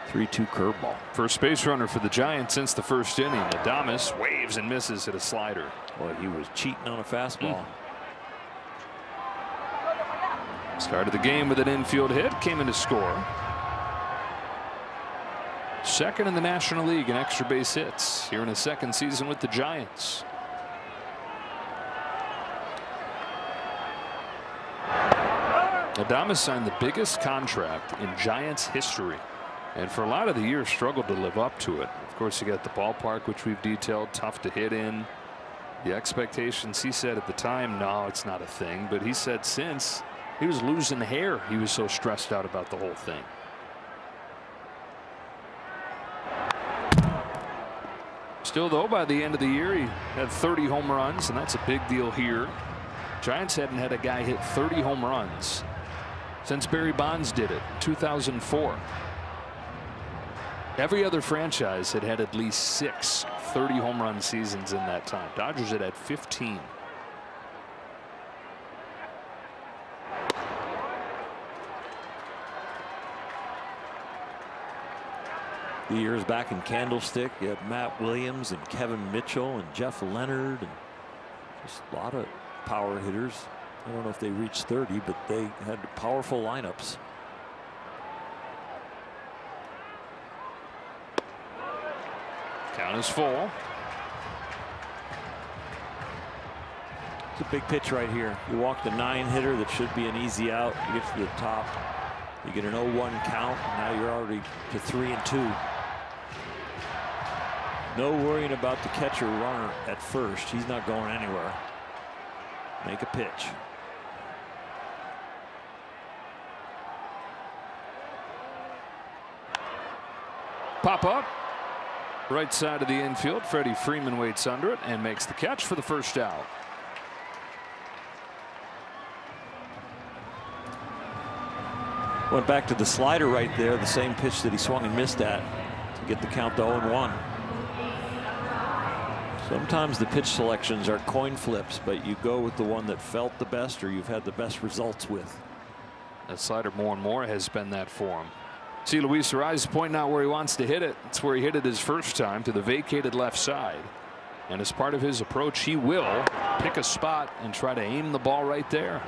3-2 curveball. First base runner for the Giants since the first inning. Adames waves and misses at a slider. Boy, he was cheating on a fastball. Started the game with an infield hit, came in to score. Second in the National League in extra base hits here in his 2nd season with the Giants. Adames signed the biggest contract in Giants history, and for a lot of the year struggled to live up to it. Of course, you got the ballpark, which we've detailed, tough to hit in. The expectations, he said at the time, no, it's not a thing, but he said since, he was losing hair. He was so stressed out about the whole thing. Still, though, by the end of the year, he had 30 home runs, and that's a big deal here. Giants hadn't had a guy hit 30 home runs since Barry Bonds did it in 2004. Every other franchise had had at least 6 30 home run seasons in that time. Dodgers had 15. The years back in Candlestick, you had Matt Williams and Kevin Mitchell and Jeff Leonard, and just a lot of power hitters. I don't know if they reached 30, but they had powerful lineups. Count is full. It's a big pitch right here. You walk the 9-hitter that should be an easy out. You get to the top. You get an 0-1 count. And now you're already to 3-2. No worrying about the catcher runner at first. He's not going anywhere. Make a pitch. Pop up. Right side of the infield. Freddie Freeman waits under it and makes the catch for the first out. Went back to the slider right there, the same pitch that he swung and missed at to get the count to 0-1. Sometimes the pitch selections are coin flips, but you go with the one that felt the best or you've had the best results with. That slider more and more has been that for him. See Luis Arraez pointing out where he wants to hit it. It's where he hit it his first time, to the vacated left side. And as part of his approach, he will pick a spot and try to aim the ball right there.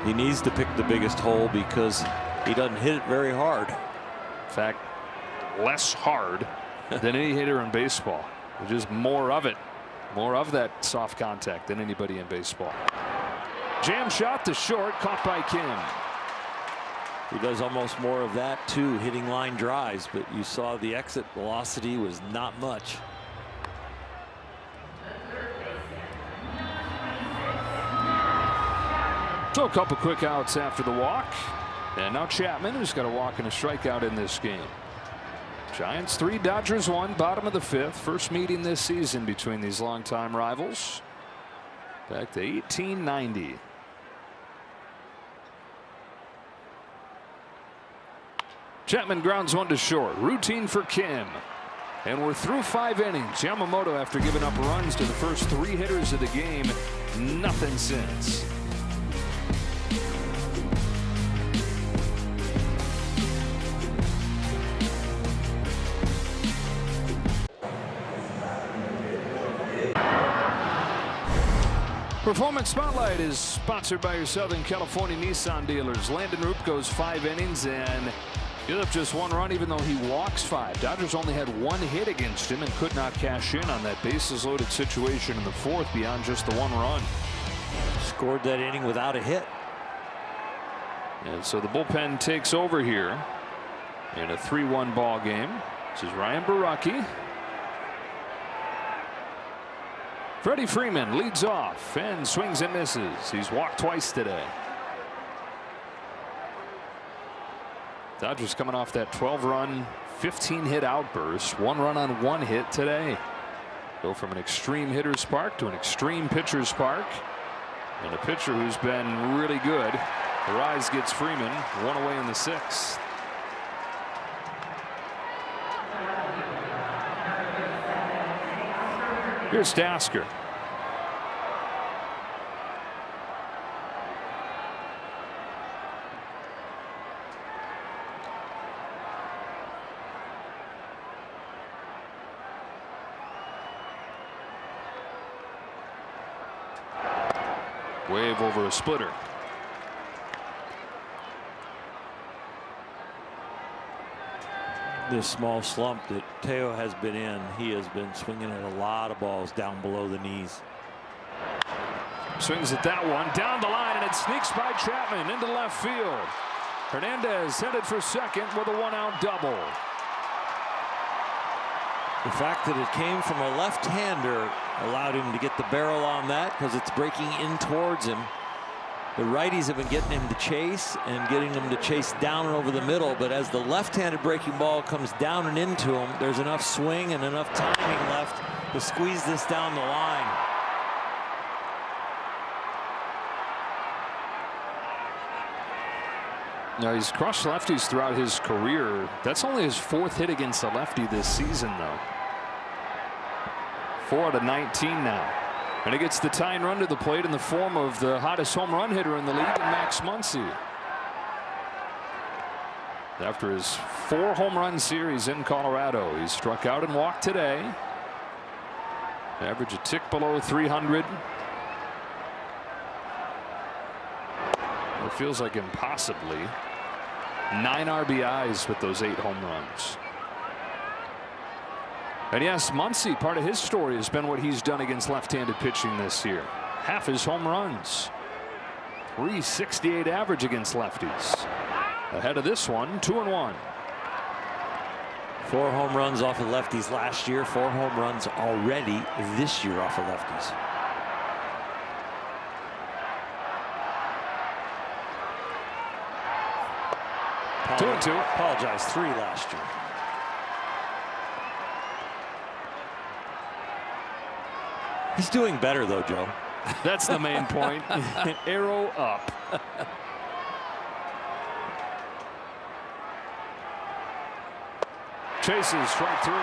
He needs to pick the biggest hole because he doesn't hit it very hard. In fact, less hard than any hitter in baseball. There's just more of it. More of that soft contact than anybody in baseball. Jam shot to short, caught by Kim. He does almost more of that too, hitting line drives, but you saw the exit velocity was not much. So a couple quick outs after the walk. And now Chapman, who's got a walk and a strikeout in this game. Giants 3, Dodgers 1, bottom of the 5th. First meeting this season between these longtime rivals. Back to 1890. Chapman grounds one to short. Routine for Kim. And we're through 5 innings. Yamamoto, after giving up runs to the first 3 hitters of the game, nothing since. Performance Spotlight is sponsored by your Southern California Nissan dealers. Landon Roop goes 5 innings and gives up just 1 run, even though he walks 5. Dodgers only had 1 hit against him and could not cash in on that bases loaded situation in the 4th beyond just the 1 run. Scored that inning without a hit. And so the bullpen takes over here in a 3-1 ball game. This is Ryan Baraki. Freddie Freeman leads off and swings and misses. He's walked twice today. Dodgers coming off that 12-run, 15-hit outburst. 1 run on 1 hit today. Go from an extreme hitter's park to an extreme pitcher's park. And a pitcher who's been really good. The rise gets Freeman 1 away in the 6th. Here's Tasker. Wave over a splitter. This small slump that Teo has been in, he has been swinging at a lot of balls down below the knees. Swings at that one down the line, and it sneaks by Chapman into left field. Hernandez headed for second with a 1-out double. The fact that it came from a left-hander allowed him to get the barrel on that because it's breaking in towards him. The righties have been getting him to chase and getting him to chase down and over the middle, but as the left-handed breaking ball comes down and into him, there's enough swing and enough timing left to squeeze this down the line. Now, he's crushed lefties throughout his career. That's only his 4th hit against a lefty this season, though. 4 out of 19 now. And he gets the tying run to the plate in the form of the hottest home run hitter in the league, Max Muncy. After his 4 home run series in Colorado, he struck out and walked today. Average a tick below 300. It feels like impossibly 9 RBIs with those 8 home runs. And yes, Muncy, part of his story has been what he's done against left-handed pitching this year. Half his home runs. .368 average against lefties. Ahead of this one, 2-1. 4 home runs off of lefties last year, 4 home runs already this year off of lefties. Apologize, 3 last year. He's doing better though, Joe. That's the main point. Arrow up. Chases, strike 3.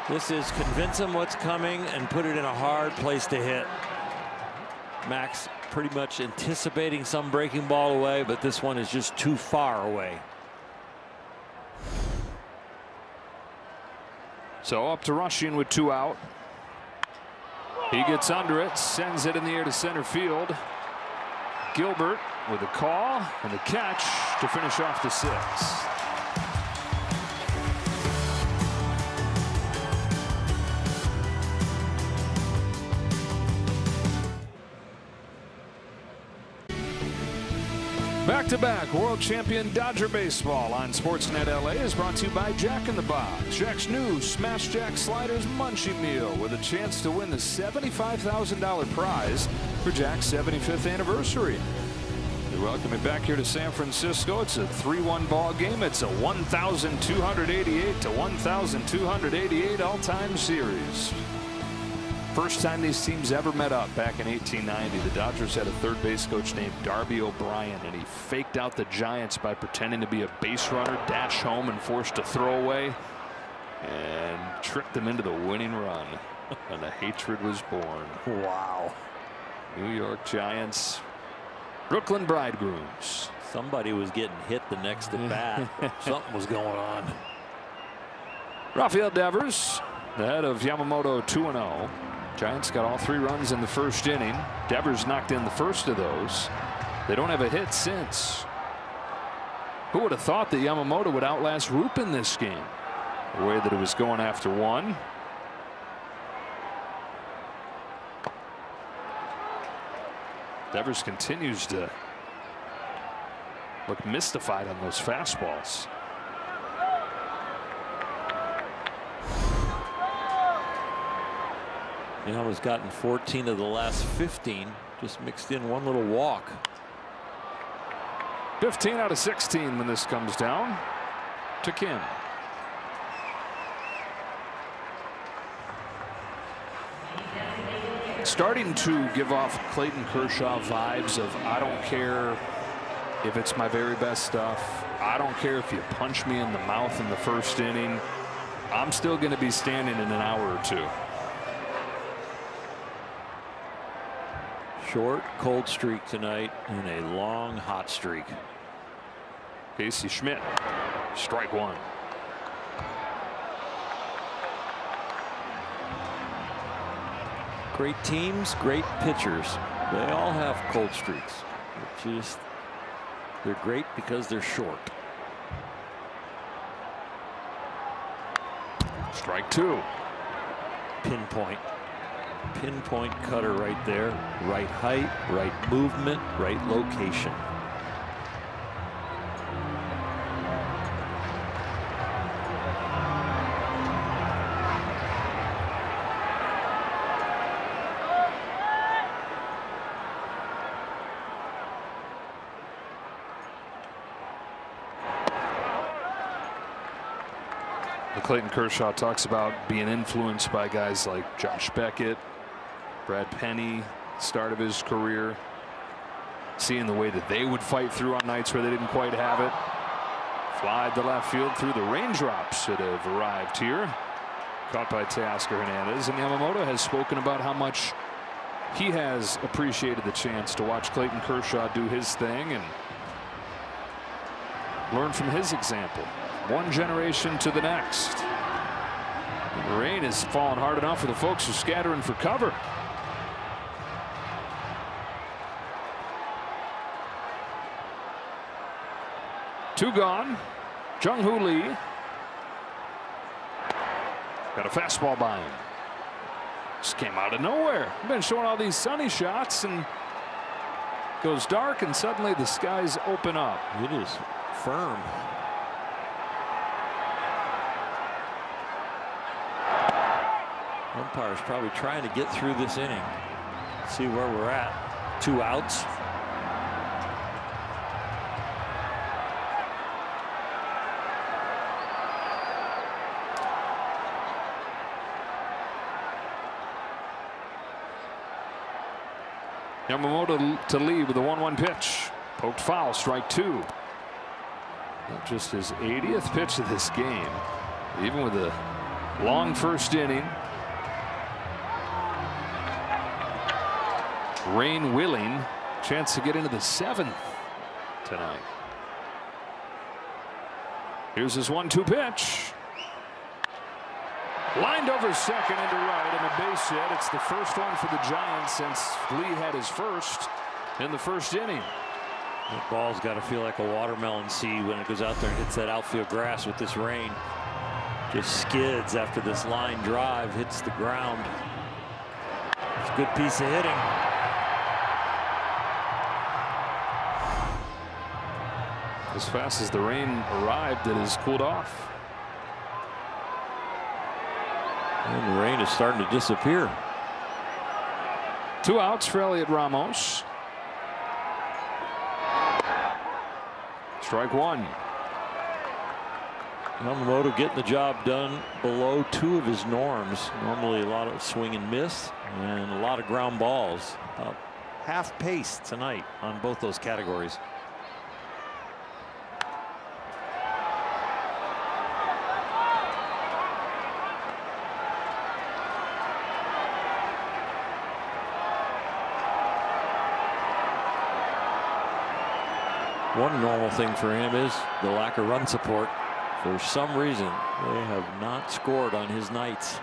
This is convince him what's coming and put it in a hard place to hit. Max pretty much anticipating some breaking ball away, but this one is just too far away. So up to Rushing with 2 out. He gets under it, sends it in the air to center field. Gilbert with a call and the catch to finish off the 6th. Back-to-back world champion Dodger baseball on Sportsnet LA is brought to you by Jack in the Box. Jack's new Smash Jack Sliders Munchie Meal with a chance to win the $75,000 prize for Jack's 75th anniversary. You're welcome back here to San Francisco. It's a 3-1 ball game. It's a 1,288 to 1,288 all-time series. First time these teams ever met up back in 1890. The Dodgers had a third base coach named Darby O'Brien, and he faked out the Giants by pretending to be a base runner, dashed home and forced a throwaway, and tricked them into the winning run. And the hatred was born. Wow. New York Giants, Brooklyn bridegrooms. Somebody was getting hit the next at bat. Something was going on. Rafael Devers, the head of Yamamoto, 2-0. Giants got all 3 runs in the first inning. Devers knocked in the first of those. They don't have a hit since. Who would have thought that Yamamoto would outlast Roop in this game? The way that it was going after 1. Devers continues to look mystified on those fastballs. Has gotten 14 of the last 15. Just mixed in 1 little walk. 15 out of 16 when this comes down to Kim. Starting to give off Clayton Kershaw vibes of, I don't care if it's my very best stuff. I don't care if you punch me in the mouth in the first inning. I'm still going to be standing in an hour or 2. Short, cold streak tonight and a long, hot streak. Casey Schmidt, strike 1. Great teams, great pitchers. They all have cold streaks. They're great because they're short. Strike 2. Pinpoint cutter right there. Right height, right movement, right location. Clayton Kershaw talks about being influenced by guys like Josh Beckett, Brad Penny, start of his career, seeing the way that they would fight through on nights where they didn't quite have it. Fly to left field through the raindrops that have arrived here. Caught by Teoscar Hernandez, and Yamamoto has spoken about how much he has appreciated the chance to watch Clayton Kershaw do his thing and learn from his example. One generation to the next. The rain is falling hard enough for the folks who are scattering for cover. Two gone. Jung-Hoo Lee got a fastball by him. Just came out of nowhere. Been showing all these sunny shots and goes dark, and suddenly the skies open up. It is firm. Umpire's probably trying to get through this inning. See where we're at. 2 outs. Yamamoto to Lee with a 1-1 pitch. Poked foul, strike 2. Just his 80th pitch of this game. Even with a long first inning. Rain willing, chance to get into the 7th tonight. Here's his 1-2 pitch. Lined over second into right, and a base hit. It's the first one for the Giants since Lee had his first. in the first inning. That ball's got to feel like a watermelon seed when it goes out there and hits that outfield grass with this rain. Just skids after this line drive hits the ground. It's a good piece of hitting. As fast as the rain arrived, it has cooled off. And the rain is starting to disappear. 2 outs for Elliot Ramos. Strike one. Yamamoto getting the job done below 2 of his norms. Normally a lot of swing and miss and a lot of ground balls. About half pace tonight on both those categories. One normal thing for him is the lack of run support. For some reason, they have not scored on his nights.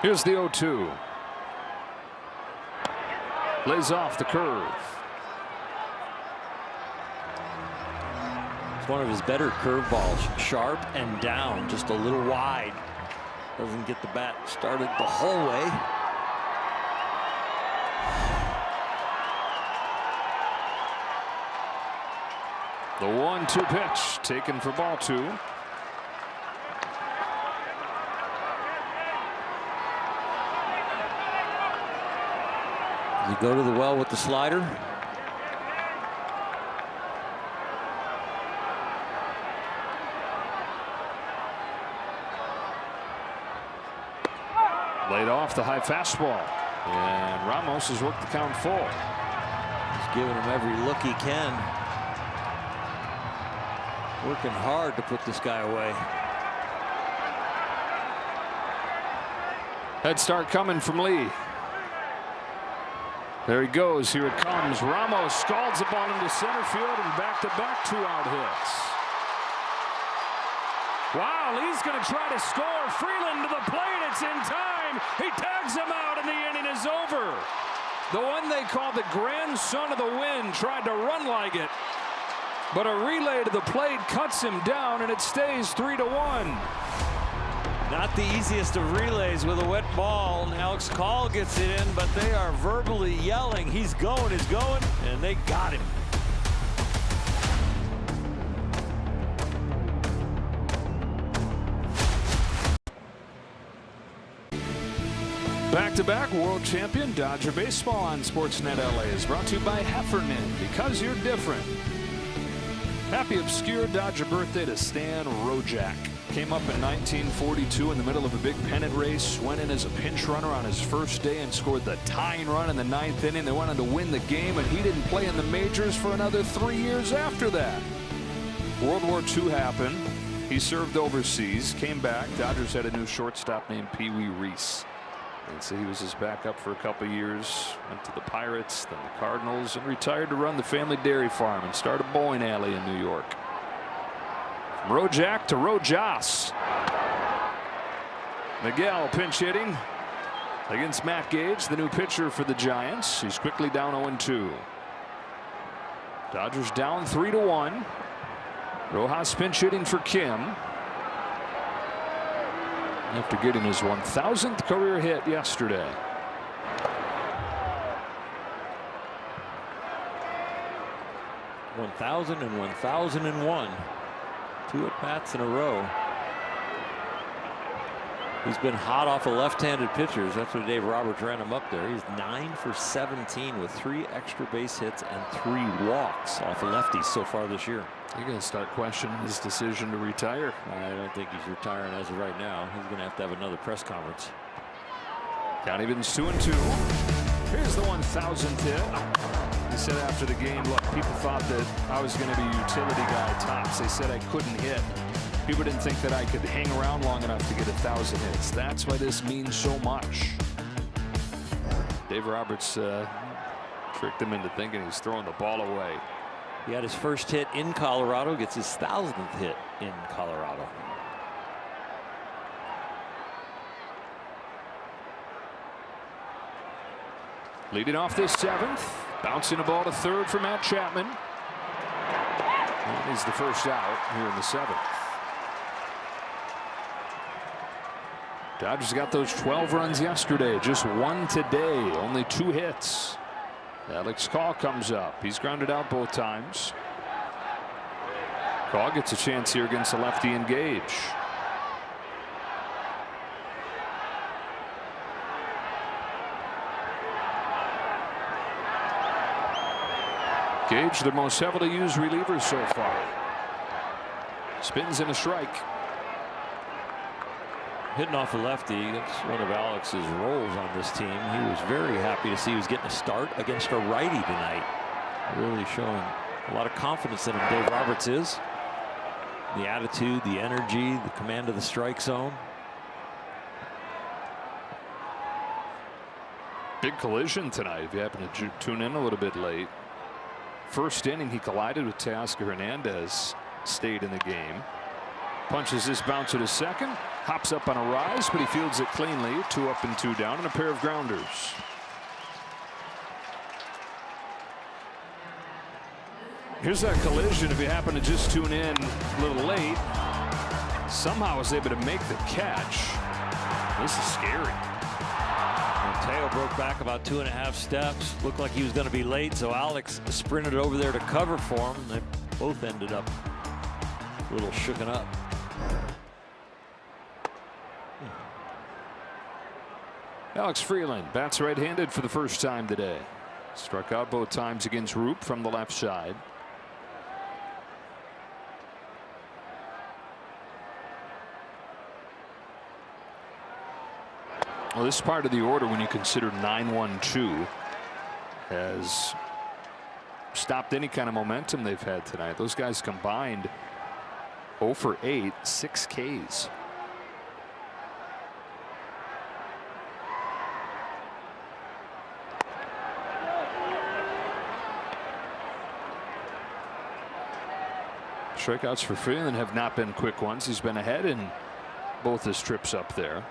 Here's the 0-2. Lays off the curve. It's one of his better curveballs, sharp and down, just a little wide. Doesn't get the bat started the whole way. The 1-2 pitch taken for ball 2. You go to the well with the slider. Laid off the high fastball, and Ramos has worked the count full. He's giving him every look he can. Working hard to put this guy away. Head start coming from Lee. There he goes. Here it comes. Ramos scalds the ball into center field and back-to-back 2-out hits. Wow, Lee's going to try to score. Freeland to the plate. It's in time. He tags him out and the inning is over. The one they call the grandson of the wind tried to run like it, but a relay to the plate cuts him down and it stays 3-1. Not the easiest of relays with a wet ball, and Alex Call gets it in, but they are verbally yelling, he's going, and they got him. Back-to-back world champion Dodger baseball on Sportsnet LA is brought to you by Heffernan, because you're different. Happy obscure Dodger birthday to Stan Rojak. Came up in 1942 in the middle of a big pennant race, went in as a pinch runner on his first day and scored the tying run in the 9th inning. They wanted to win the game, and he didn't play in the majors for another 3 years after that. World War II happened. He served overseas, came back. Dodgers had a new shortstop named Pee Wee Reese. And so he was his backup for a couple years. Went to the Pirates, then the Cardinals, and retired to run the family dairy farm and start a bowling alley in New York. From Rojak to Rojas. Miguel pinch hitting against Matt Gage, the new pitcher for the Giants. He's quickly down 0-2. Dodgers down 3-1. Rojas pinch hitting for Kim. After getting his 1,000th career hit yesterday. (1,000 and 1,001). 2 at-bats in a row. He's been hot off of left-handed pitchers. That's why Dave Roberts ran him up there. He's 9 for 17 with 3 extra base hits and 3 walks off of lefties so far this year. You're going to start questioning his decision to retire. I don't think he's retiring as of right now. He's going to have another press conference. Count evens 2-2. Here's the 1,000th hit. He said after the game, look, people thought that I was going to be utility guy tops. They said I couldn't hit. People didn't think that I could hang around long enough to get 1,000 hits. That's why this means so much. Dave Roberts tricked him into thinking he's throwing the ball away. He had his first hit in Colorado, gets his 1,000th hit in Colorado. Leading off this 7th, bouncing a ball to third for Matt Chapman. And he's the first out here in the 7th. Dodgers got those 12 runs yesterday, just 1 today, only 2 hits. Alex Call comes up. He's grounded out both times. Call gets a chance here against the lefty in Gage. Gage, the most heavily used reliever so far. Spins in a strike. Hitting off a lefty, that's one of Alex's roles on this team. He was very happy to see he was getting a start against a righty tonight. Really showing a lot of confidence in him, Dave Roberts is. The attitude, the energy, the command of the strike zone. Big collision tonight if you happen to tune in a little bit late. First inning, he collided with Teoscar Hernandez, stayed in the game. Punches this bouncer to second, hops up on a rise, but he fields it cleanly. 2 up and 2 down, and a pair of grounders. Here's that collision if you happen to just tune in a little late. Somehow was able to make the catch. This is scary. Mateo broke back about 2.5 steps. Looked like he was going to be late, so Alex sprinted over there to cover for him. They both ended up a little shooken up. Alex Freeland bats right-handed for the first time today. Struck out both times against Roop from the left side. Well, this part of the order, when you consider 9-1-2, has stopped any kind of momentum they've had tonight. Those guys combined 0 for 8, 6 Ks. Strikeouts for Freeland have not been quick ones. He's been ahead in both his trips up there.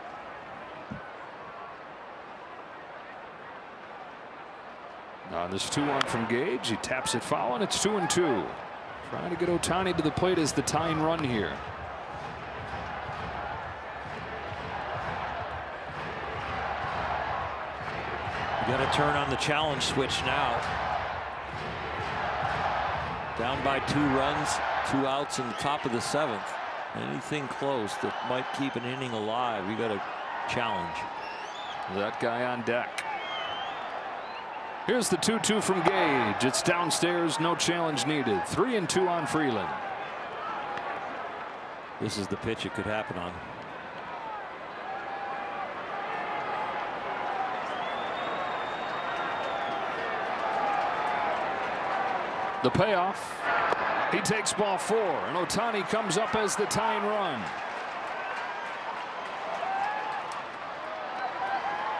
On this 2-1 from Gage, he taps it foul, and it's 2-2. Trying to get Ohtani to the plate as the tying run here. You got to turn on the challenge switch now. Down by 2 runs, 2 outs in the top of the 7th. Anything close that might keep an inning alive, you got to challenge. That guy on deck. Here's the 2-2 from Gage. It's downstairs, no challenge needed. 3-2 on Freeland. This is the pitch it could happen on. The payoff. He takes ball 4, and Ohtani comes up as the tying run.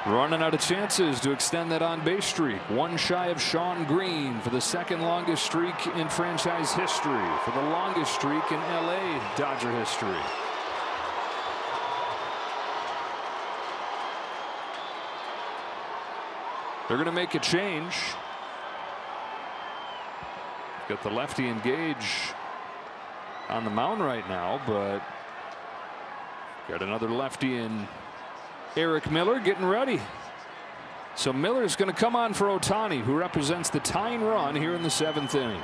Running out of chances to extend that on base streak. 1 shy of Sean Green for the 2nd longest streak in franchise history, for the longest streak in LA Dodger history. They're going to make a change. Got the lefty in Gage on the mound right now, but got another lefty in Eric Miller getting ready. So Miller's going to come on for Ohtani, who represents the tying run here in the 7th inning.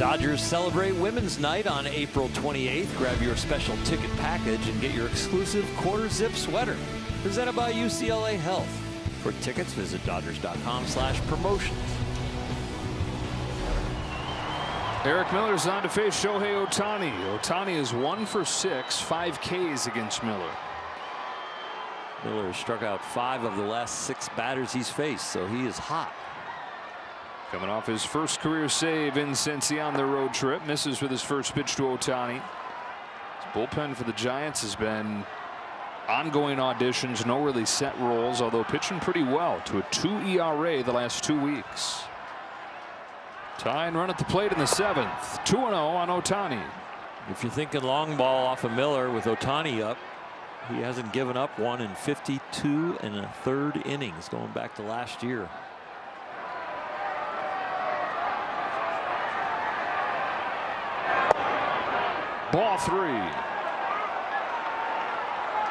Dodgers celebrate Women's Night on April 28th. Grab your special ticket package and get your exclusive quarter zip sweater. Presented by UCLA Health. For tickets, visit Dodgers.com/promotions. Eric Miller's on to face Shohei Ohtani. Ohtani is 1 for 6, 5 Ks against Miller. Miller has struck out 5 of the last 6 batters he's faced, so he is hot. Coming off his first career save in Cincy on the road trip. Misses with his first pitch to Ohtani. His bullpen for the Giants has been ongoing auditions, no really set roles, although pitching pretty well to a 2 ERA the last 2 weeks. Tying run at the plate in the 7th. 2-0 on Ohtani. If you're thinking long ball off of Miller with Ohtani up, he hasn't given up one in 52 1/3 innings going back to last year. Ball 3.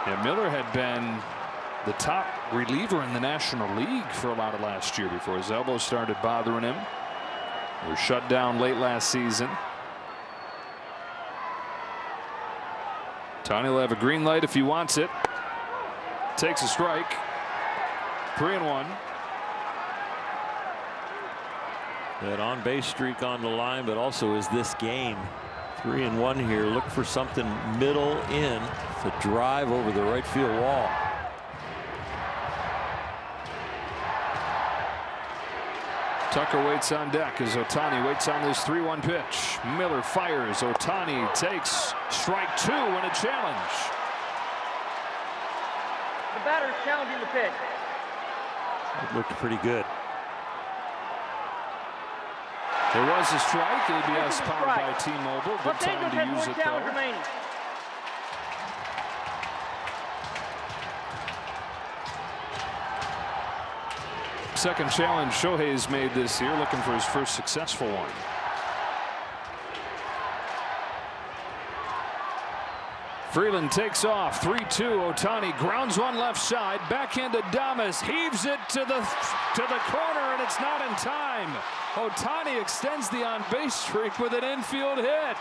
Yeah, Miller had been the top reliever in the National League for a lot of last year before his elbow started bothering him. He was shut down late last season. Ohtani will have a green light if he wants it. Takes a strike. 3-1. That on base streak on the line, but also is this game. 3-1 here. Look for something middle in to drive over the right field wall. Tucker waits on deck as Ohtani waits on this 3-1 pitch. Miller fires. Ohtani takes strike 2 and a challenge. The batter is challenging the pitch. It looked pretty good. There was a strike. ABS powered by T-Mobile. Good time to use it though. Remaining. Second challenge Shohei's made this year, looking for his first successful one. Freeland takes off. 3-2. Ohtani grounds one left side. Backhanded Damas heaves it to the corner, and it's not in time. Ohtani extends the on-base streak with an infield hit.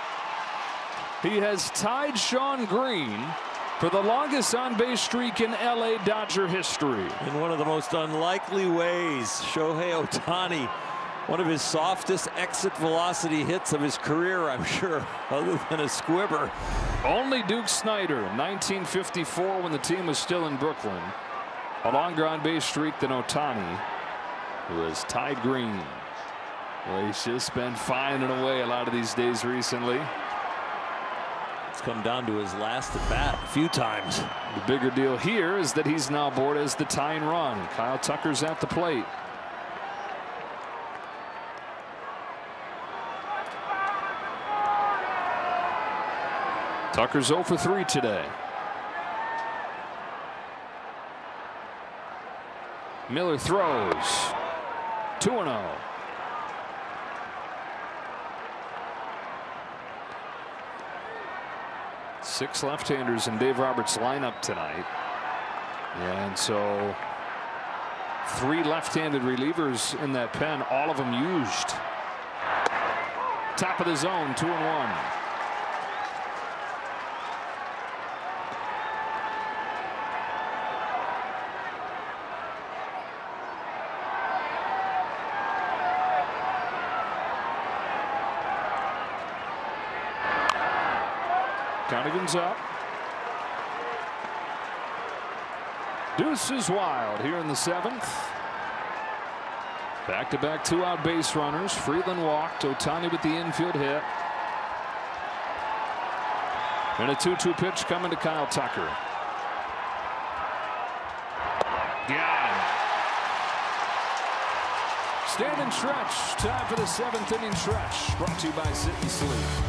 He has tied Sean Green for the longest on-base streak in LA Dodger history. In one of the most unlikely ways, Shohei Ohtani, one of his softest exit velocity hits of his career, I'm sure, other than a squibber. Only Duke Snider in 1954, when the team was still in Brooklyn, a longer on-base streak than Ohtani, who has tied Green. Well, he's just been finding away a lot of these days recently. It's come down to his last at bat a few times. The bigger deal here is that he's now aboard as the tying run. Kyle Tucker's at the plate. Tucker's 0 for 3 today. Miller throws. 2-0. Six left-handers in Dave Roberts' lineup tonight. And so 3 left-handed relievers in that pen, all of them used. Top of the zone, 2-1. Connigan's up. Deuce is wild here in the 7th. Back-to-back 2-out base runners. Freeland walked. Ohtani with the infield hit. And a 2-2 pitch coming to Kyle Tucker. Got him. Stand and stretch. Time for the 7th inning stretch. Brought to you by Sit and Sleep.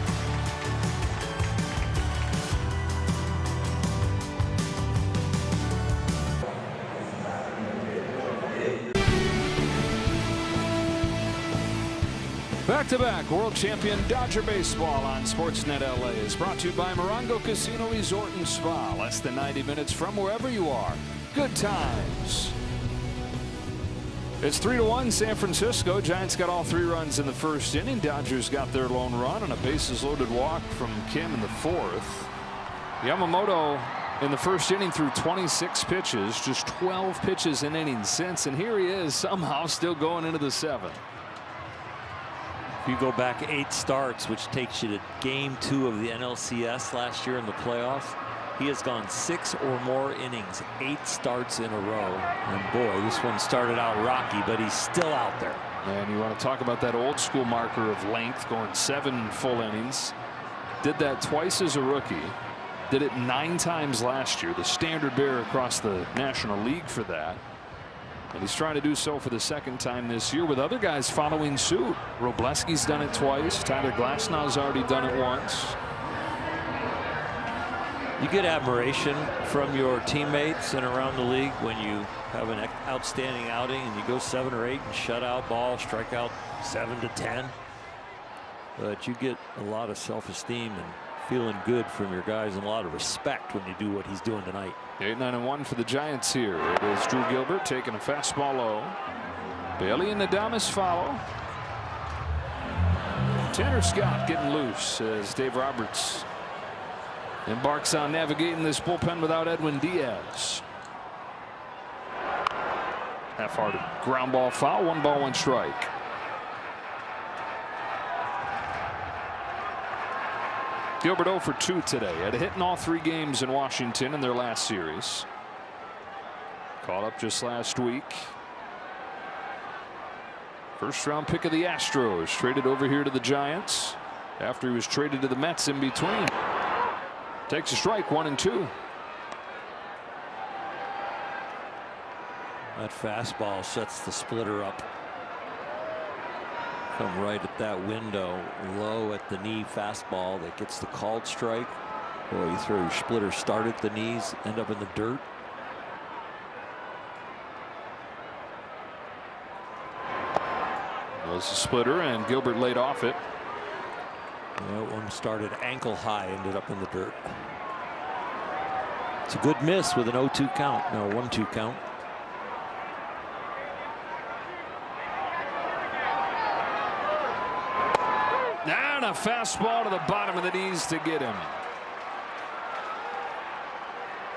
Back-to-back world champion Dodger baseball on Sportsnet LA is brought to you by Morongo Casino Resort and Spa. Less than 90 minutes from wherever you are. Good times. It's 3-1 San Francisco. Giants got all 3 runs in the first inning. Dodgers got their lone run on a bases loaded walk from Kim in the 4th. Yamamoto in the first inning threw 26 pitches, just 12 pitches in innings since, and here he is somehow still going into the 7th. If you go back 8 starts, which takes you to game 2 of the NLCS last year in the playoffs, he has gone 6 or more innings, 8 starts in a row. And boy, this one started out rocky, but he's still out there. And you want to talk about that old school marker of length, going 7 full innings. Did that twice as a rookie. Did it 9 times last year, the standard bearer across the National League for that. And he's trying to do so for the 2nd time this year with other guys following suit. Robleski's done it twice. Tyler Glasnow's already done it once. You get admiration from your teammates and around the league when you have an outstanding outing and you go 7 or 8 and shut out ball, strike out 7 to 10. But you get a lot of self-esteem and feeling good from your guys and a lot of respect when you do what he's doing tonight. 8-9-1 for the Giants here. It is Drew Gilbert taking a fastball low. Bailey and Adames follow. Tanner Scott getting loose as Dave Roberts embarks on navigating this bullpen without Edwin Diaz. Half-hearted ground ball foul. 1 ball 1 strike. Gilbert 0 for 2 today. Had a hit in all 3 games in Washington in their last series. Caught up just last week. First round pick of the Astros, traded over here to the Giants after he was traded to the Mets in between. Takes a strike, 1-2. That fastball sets the splitter up. Come right at that window, low at the knee fastball that gets the called strike. Boy, you throw your splitter, start at the knees, end up in the dirt. Was a splitter, and Gilbert laid off it. That one started ankle high, ended up in the dirt. It's a good miss with an 0-2 count. No, 1-2 count. And a fastball to the bottom of the knees to get him.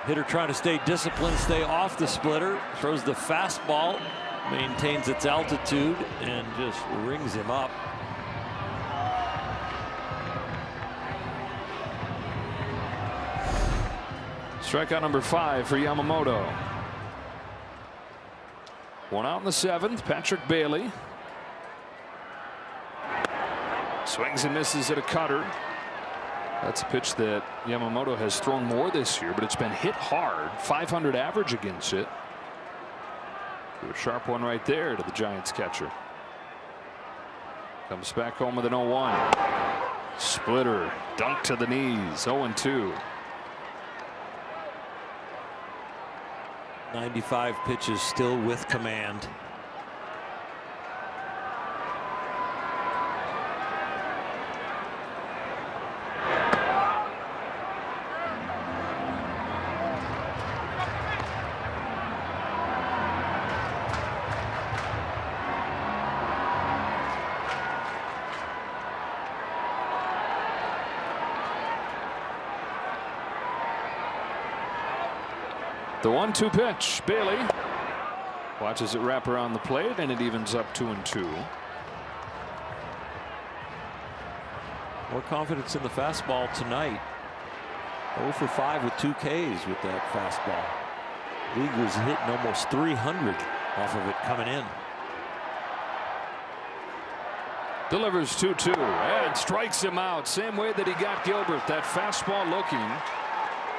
Hitter trying to stay disciplined, stay off the splitter, throws the fastball, maintains its altitude, and just rings him up. Strikeout number 5 for Yamamoto. 1 out in the 7th. Patrick Bailey swings and misses at a cutter. That's a pitch that Yamamoto has thrown more this year, but it's been hit hard. 500 average against it. A sharp one right there to the Giants catcher. Comes back home with an 0-1. Splitter, dunk to the knees. 0-2. 95 pitches, still with command. The 1-2 pitch. Bailey watches it wrap around the plate, and it evens up 2-2. More confidence in the fastball tonight. 0 for 5 with 2 Ks with that fastball. League was hitting almost 300 off of it coming in. Delivers 2-2 and strikes him out. Same way that he got Gilbert. That fastball looking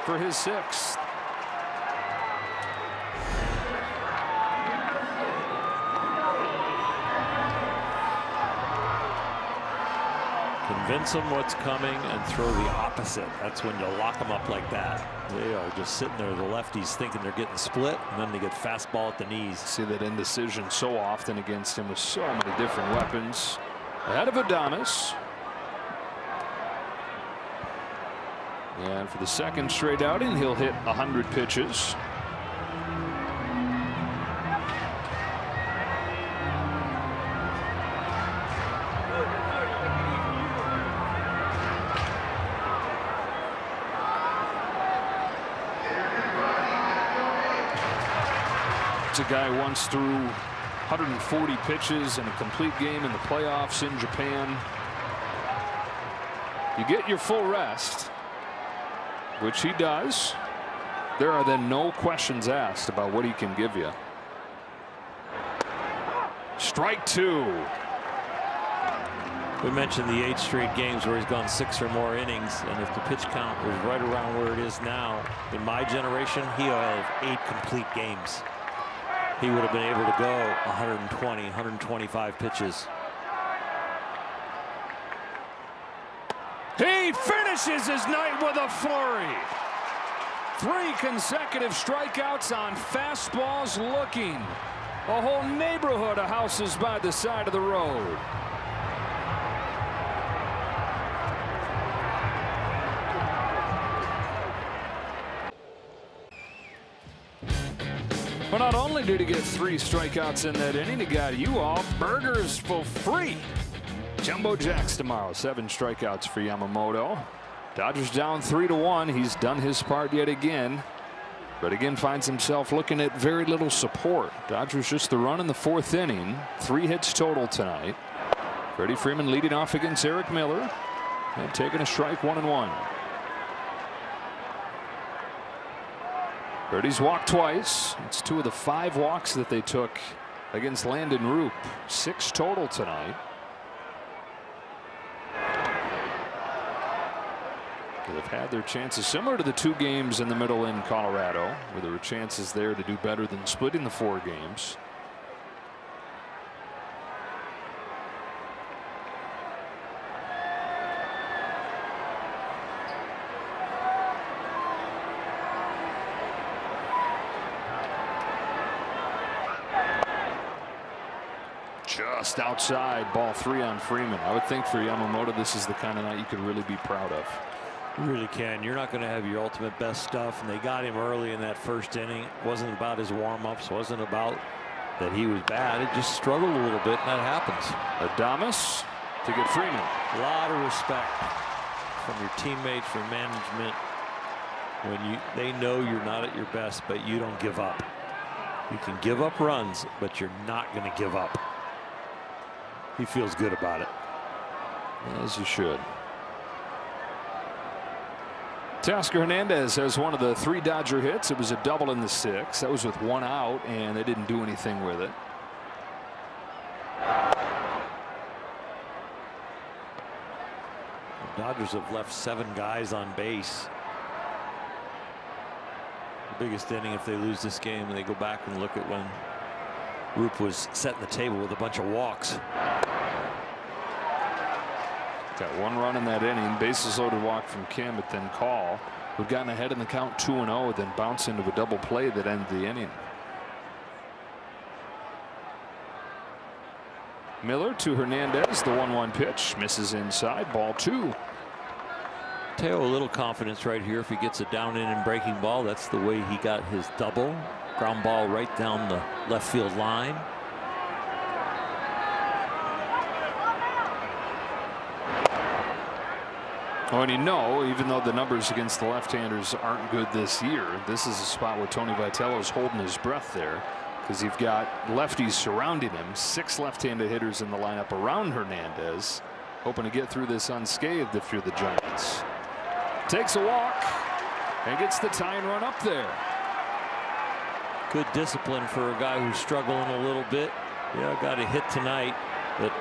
for his 6th. Convince them what's coming and throw the opposite. That's when you lock them up like that. They are just sitting there, the lefties, thinking they're getting split, and then they get fastball at the knees. See that indecision so often against him with so many different weapons. Ahead of Adames. And for the 2nd straight outing, he'll hit 100 pitches. It's a guy who once threw 140 pitches in a complete game in the playoffs in Japan. You get your full rest, which he does. There are then no questions asked about what he can give you. Strike two. We mentioned the 8 straight games where he's gone 6 or more innings, and if the pitch count was right around where it is now, in my generation, he would have 8 complete games. He would have been able to go 120, 125 pitches. He finishes his night with a flurry. 3 consecutive strikeouts on fastballs looking. A whole neighborhood of houses by the side of the road. But not only did he get 3 strikeouts in that inning, he got you all burgers for free. Jumbo Jacks tomorrow. 7 strikeouts for Yamamoto. Dodgers down 3-1. He's done his part yet again, but again finds himself looking at very little support. Dodgers just the run in the 4th inning. 3 hits total tonight. Freddie Freeman leading off against Eric Miller and taking a strike, 1-1. Freddie's walked twice. It's 2 of the 5 walks that they took against Landon Roop. 6 total tonight. They've had their chances similar to the 2 games in the middle in Colorado, where there were chances there to do better than splitting the 4 games. Just outside, ball 3 on Freeman. I would think for Yamamoto, this is the kind of night you could really be proud of. You really can. You're not going to have your ultimate best stuff, and they got him early in that 1st inning. It wasn't about his warm-ups, wasn't about that he was bad. It just struggled a little bit, and that happens. Adames to get Freeman. A lot of respect from your teammates, from management, when they know you're not at your best, but you don't give up. You can give up runs, but you're not going to give up. He feels good about it. As you should. Teoscar Hernandez has one of the 3 Dodger hits. It was a double in the 6th. That was with 1 out, and they didn't do anything with it. The Dodgers have left 7 guys on base. The biggest inning if they lose this game, and they go back and look at when Roop was setting the table with a bunch of walks. Got 1 run in that inning. Bases loaded walk from Kim, but then Call, who'd gotten ahead in the count 2-0, then bounced into a double play that ended the inning. Miller to Hernandez. The 1-1 pitch misses inside, ball 2. Teo a little confidence right here if he gets a down in and breaking ball. That's the way he got his double. Ground ball right down the left field line. Oh, and even though the numbers against the left-handers aren't good this year, this is a spot where Tony Vitello's holding his breath there, because you've got lefties surrounding him. 6 left-handed hitters in the lineup around Hernandez, hoping to get through this unscathed if you're the Giants. Takes a walk and gets the tying run up there. Good discipline for a guy who's struggling a little bit. Yeah, got a hit tonight, but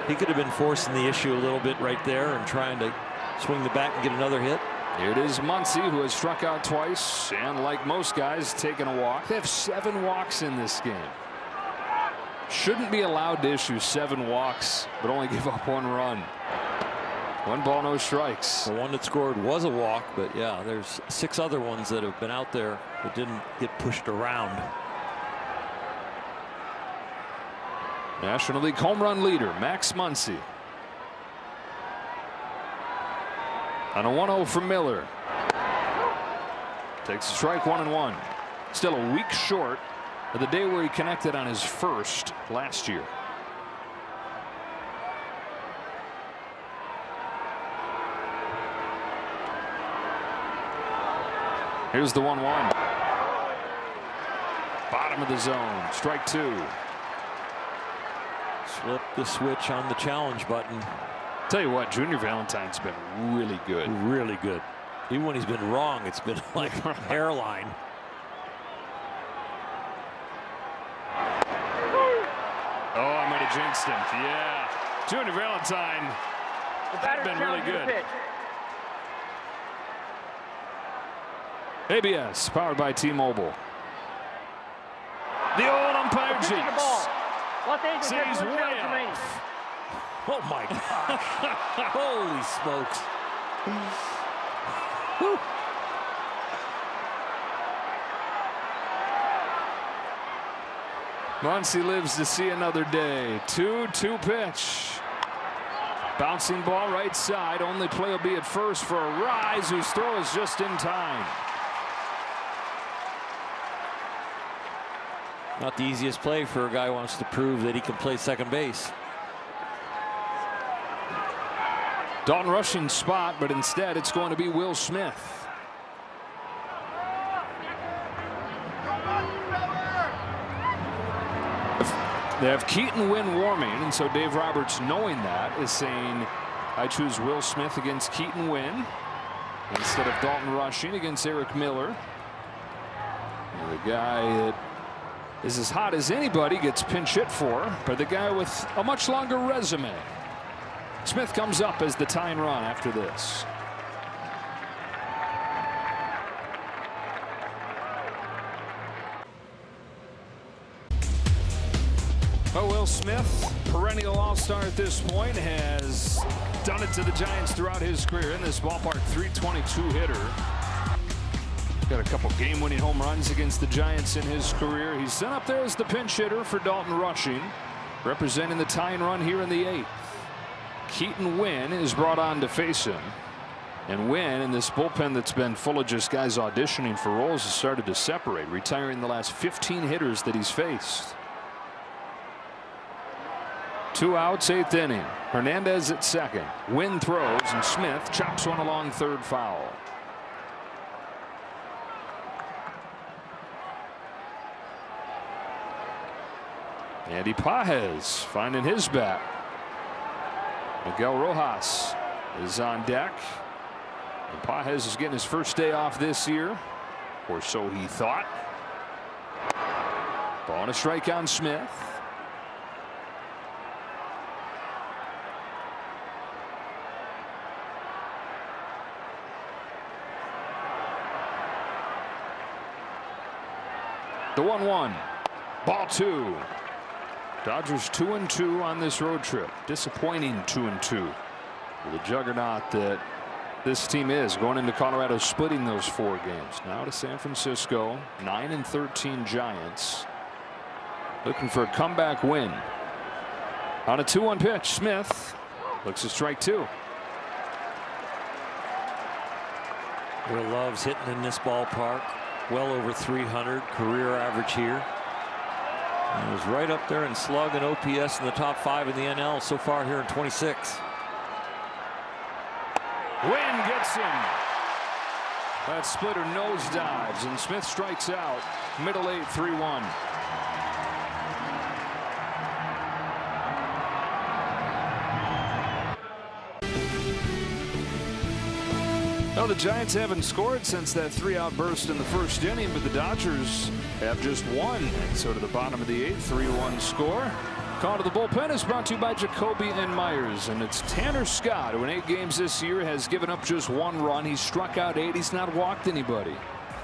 he could have been forcing the issue a little bit right there and trying to swing the bat and get another hit. It is Muncy, who has struck out twice, and like most guys, taking a walk. They have 7 walks in this game. Shouldn't be allowed to issue 7 walks, but only give up 1 run. 1 ball, no strikes. The one that scored was a walk, but yeah, there's 6 other ones that have been out there that didn't get pushed around. National League home run leader Max Muncy. On a 1-0 from Miller. Takes a strike, 1-1. Still a week short of the day where he connected on his first last year. Here's the 1-1. Bottom of the zone. Strike two. Flip the switch on the challenge button. Tell you what, Junior Valentine's been really good. Really good. Even when he's been wrong, it's been like hairline. Oh, I might have jinxed him. Yeah. Junior Valentine has been really good. ABS, powered by T-Mobile. The old umpire jinx. Sees way off. Oh my gosh. Holy smokes. Whew. Muncy lives to see another day. 2-2 pitch. Bouncing ball right side. Only play will be at first for a Rise, whose throw is just in time. Not the easiest play for a guy who wants to prove that he can play second base. Dalton rushing spot, but instead it's going to be Will Smith. They have Keaton Wynn warming, and so Dave Roberts, knowing that, is saying, I choose Will Smith against Keaton Wynn instead of Dalton rushing against Eric Miller. And the guy that is as hot as anybody gets pinch hit for, but the guy with a much longer resume. Smith comes up as the tying run after this. But Will Smith, perennial all-star at this point, has done it to the Giants throughout his career. In this ballpark, .322 hitter. Got a couple game-winning home runs against the Giants in his career. He's sent up there as the pinch hitter for Dalton rushing, representing the tying run here in the 8th. Keaton Wynn is brought on to face him. And Wynn, in this bullpen that's been full of just guys auditioning for roles, has started to separate, retiring the last 15 hitters that he's faced. 2 outs, 8th inning. Hernandez at second. Wynn throws, and Smith chops one along third foul. Andy Pages finding his bat. Miguel Rojas is on deck. And Pages is getting his first day off this year, or so he thought. Ball and a strike on Smith. The 1-1. Ball 2. Dodgers 2-2 on this road trip. Disappointing 2-2. The juggernaut that this team is, going into Colorado, splitting those 4 games. Now to San Francisco, 9-13 Giants, looking for a comeback win. On a 2-1 pitch, Smith looks at strike 2. Will loves hitting in this ballpark. Well over 300 career average here. He was right up there in slug and OPS in the top 5 in the NL so far here in 26. Wynn gets him. That splitter nosedives, and Smith strikes out. Middle 8, 3-1. Well, the Giants haven't scored since that 3-out burst in the first inning, but the Dodgers have just won. And so to the bottom of the 8th, 3-1 score. Call to the bullpen is brought to you by Jacoby and Myers, and it's Tanner Scott, who in 8 games this year has given up just 1 run. He's struck out 8. He's not walked anybody.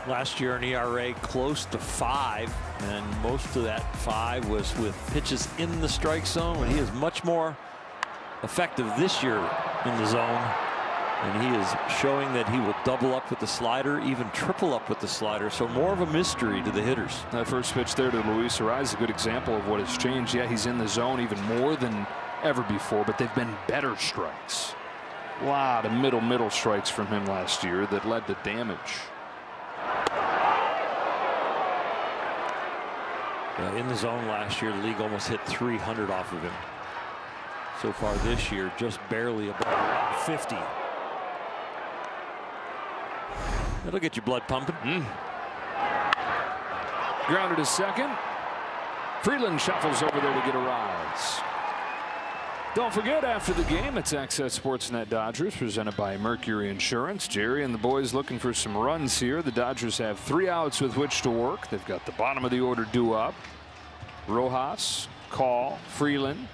Last year an ERA close to 5, and most of that 5 was with pitches in the strike zone. And he is much more effective this year in the zone. And he is showing that he will double up with the slider, even triple up with the slider. So more of a mystery to the hitters. That first pitch there to Luis Arraez is a good example of what has changed. Yeah, he's in the zone even more than ever before, but they've been better strikes. A lot of middle strikes from him last year that led to damage. In the zone last year, the league almost hit 300 off of him. So far this year, just barely above 50. That'll get your blood pumping. Grounded to second. Freeland shuffles over there to get a rise. Don't forget, after the game, it's Access Sportsnet Dodgers, presented by Mercury Insurance. Jerry and the boys looking for some runs here. The Dodgers have 3 outs with which to work. They've got the bottom of the order due up. Rojas, Call, Freeland,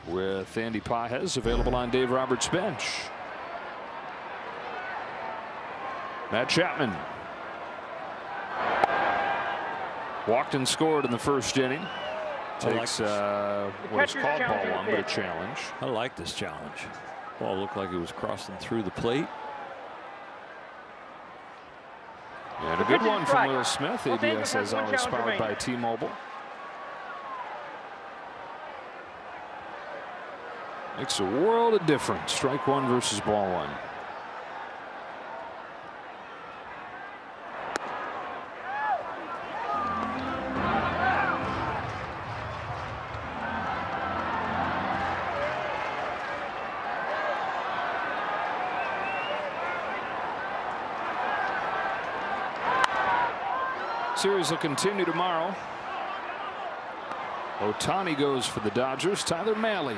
with Andy Pages available on Dave Roberts' bench. Matt Chapman walked and scored in the first inning. Takes what's called ball one, but a challenge. I like this challenge. Ball looked like it was crossing through the plate. And a good one from Will Smith. ABS as always powered by T-Mobile. Makes a world of difference. Strike one versus ball one. Series will continue tomorrow. Ohtani goes for the Dodgers. Tyler Mahle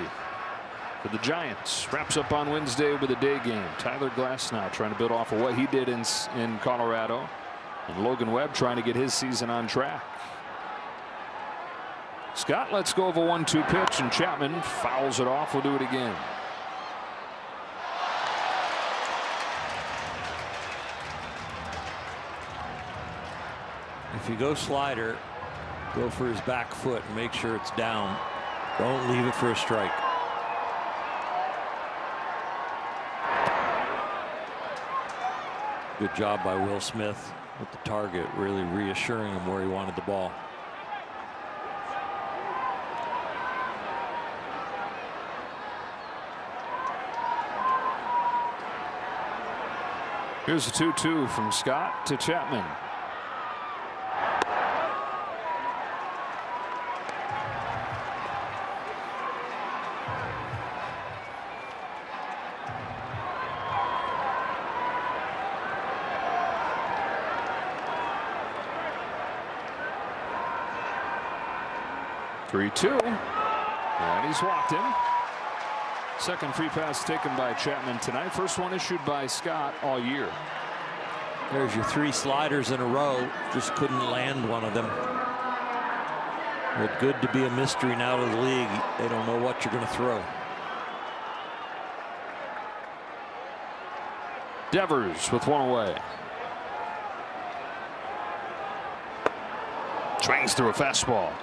for the Giants. Wraps up on Wednesday with a day game. Tyler Glasnow trying to build off of what he did in Colorado. And Logan Webb trying to get his season on track. Scott lets go of a 1-2 pitch, and Chapman fouls it off. We'll do it again. If you go slider, go for his back foot and make sure it's down. Don't leave it for a strike. Good job by Will Smith with the target, really reassuring him where he wanted the ball. Here's a 2-2 from Scott to Chapman. Three-two, and he's walked him. Second free pass taken by Chapman tonight. First one issued by Scott all year. There's your 3 sliders in a row. Just couldn't land one of them. But good to be a mystery now to the league. They don't know what you're going to throw. Devers with one away. Swings through a fastball.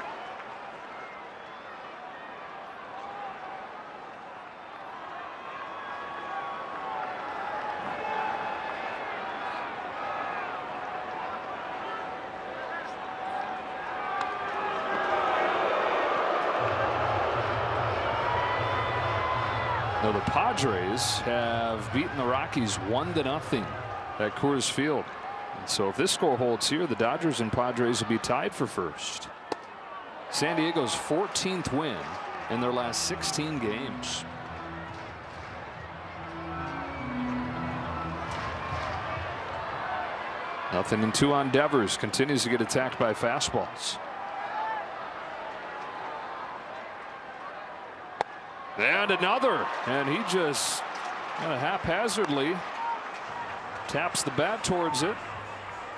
Now the Padres have beaten the Rockies 1-0 at Coors Field. And so if this score holds here, the Dodgers and Padres will be tied for first. San Diego's 14th win in their last 16 games. Nothing in 2 on Devers. Continues to get attacked by fastballs. And another, and he just kind of haphazardly taps the bat towards it.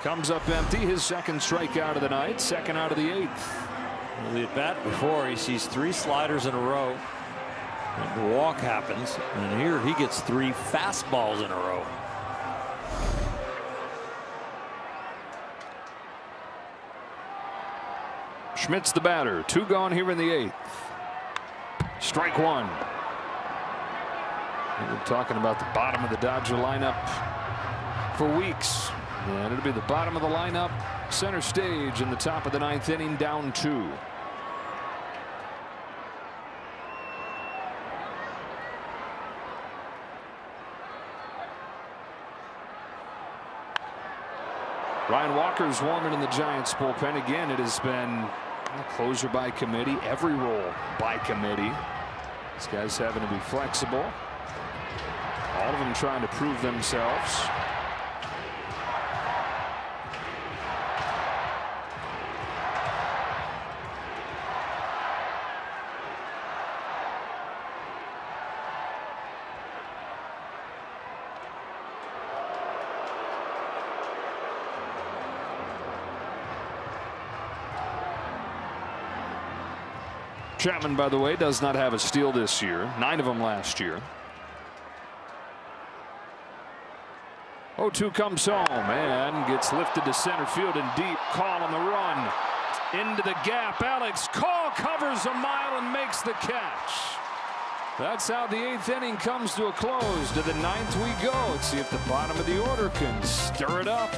Comes up empty. His second strikeout of the night, second out of the 8th. Well, the at bat before, he sees 3 sliders in a row. And the walk happens, and here he gets 3 fastballs in a row. Schmidt's the batter. 2 gone here in the 8th. Strike one. We're talking about the bottom of the Dodger lineup for weeks. And it'll be the bottom of the lineup, center stage in the top of the 9th inning, down 2. Ryan Walker's warming in the Giants bullpen. Again, it has been closer by committee, every role by committee. These guys having to be flexible. All of them trying to prove themselves. Chapman, by the way, does not have a steal this year. 9 of them last year. 0-2 comes home and gets lifted to center field and deep. Call on the run. Into the gap. Alex Call covers a mile and makes the catch. That's how the 8th inning comes to a close. To the 9th we go. Let's see if the bottom of the order can stir it up.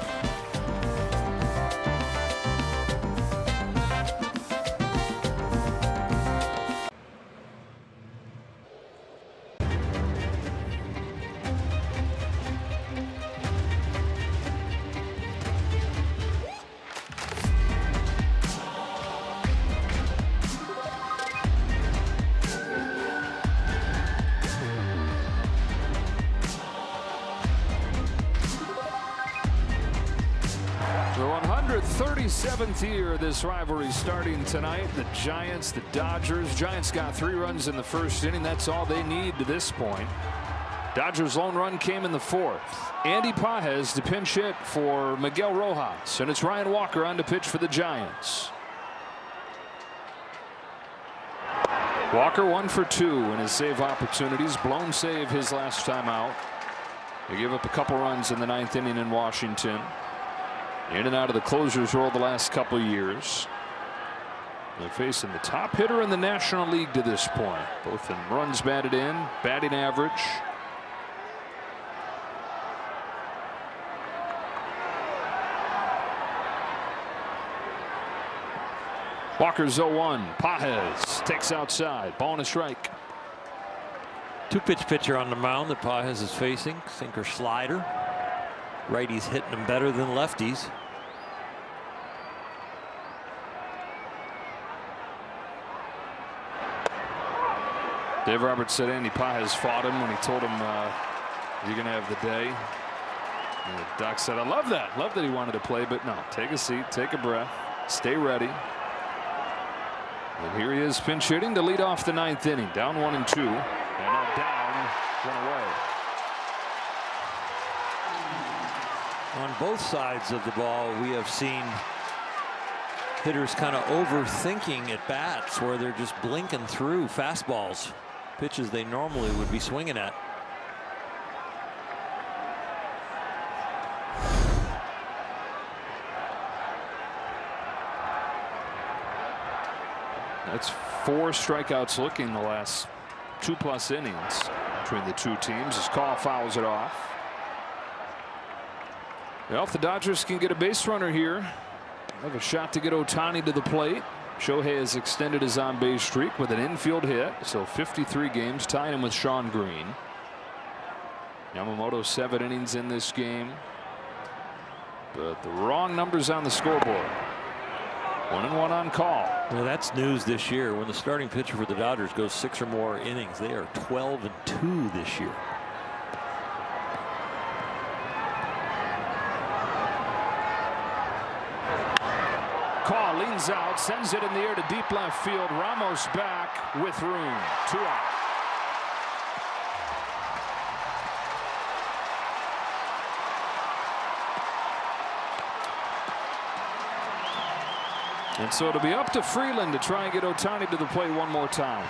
The 137th year of this rivalry starting tonight. The Giants, the Dodgers. Giants got 3 runs in the first inning. That's all they need to this point. Dodgers' lone run came in the 4th. Andy Pages to pinch hit for Miguel Rojas. And it's Ryan Walker on to pitch for the Giants. Walker 1 for 2 in his save opportunities. Blown save his last time out. They give up a couple runs in the 9th inning in Washington. In and out of the closer's role the last couple years. They're facing the top hitter in the National League to this point, both in runs batted in, batting average. Walker's 0-1. Pages takes outside. Ball and a strike. 2-pitch pitcher on the mound that Pages is facing. Sinker slider. Righties hitting them better than lefties. Dave Roberts said Andy Pages fought him when he told him you're going to have the day. And the doc said, I love that. Love that he wanted to play, but no, take a seat, take a breath, stay ready. And here he is pinch hitting to lead off the 9th inning. Down 1 and 2. And now down 1 away. On both sides of the ball, we have seen hitters kind of overthinking at bats where they're just blinking through fastballs, pitches they normally would be swinging at. That's 4 strikeouts looking the last 2+ innings between the two teams as Call fouls it off. Well, if the Dodgers can get a base runner here, have a shot to get Ohtani to the plate. Shohei has extended his on-base streak with an infield hit, so 53 games, tying him with Sean Green. Yamamoto 7 innings in this game, but the wrong numbers on the scoreboard. 1-1 on Call. Well, that's news this year. When the starting pitcher for the Dodgers goes 6 or more innings, they are 12-2 this year. Call leans out, sends it in the air to deep left field. Ramos back with room. 2 out. And so it'll be up to Freeland to try and get Ohtani to the plate one more time.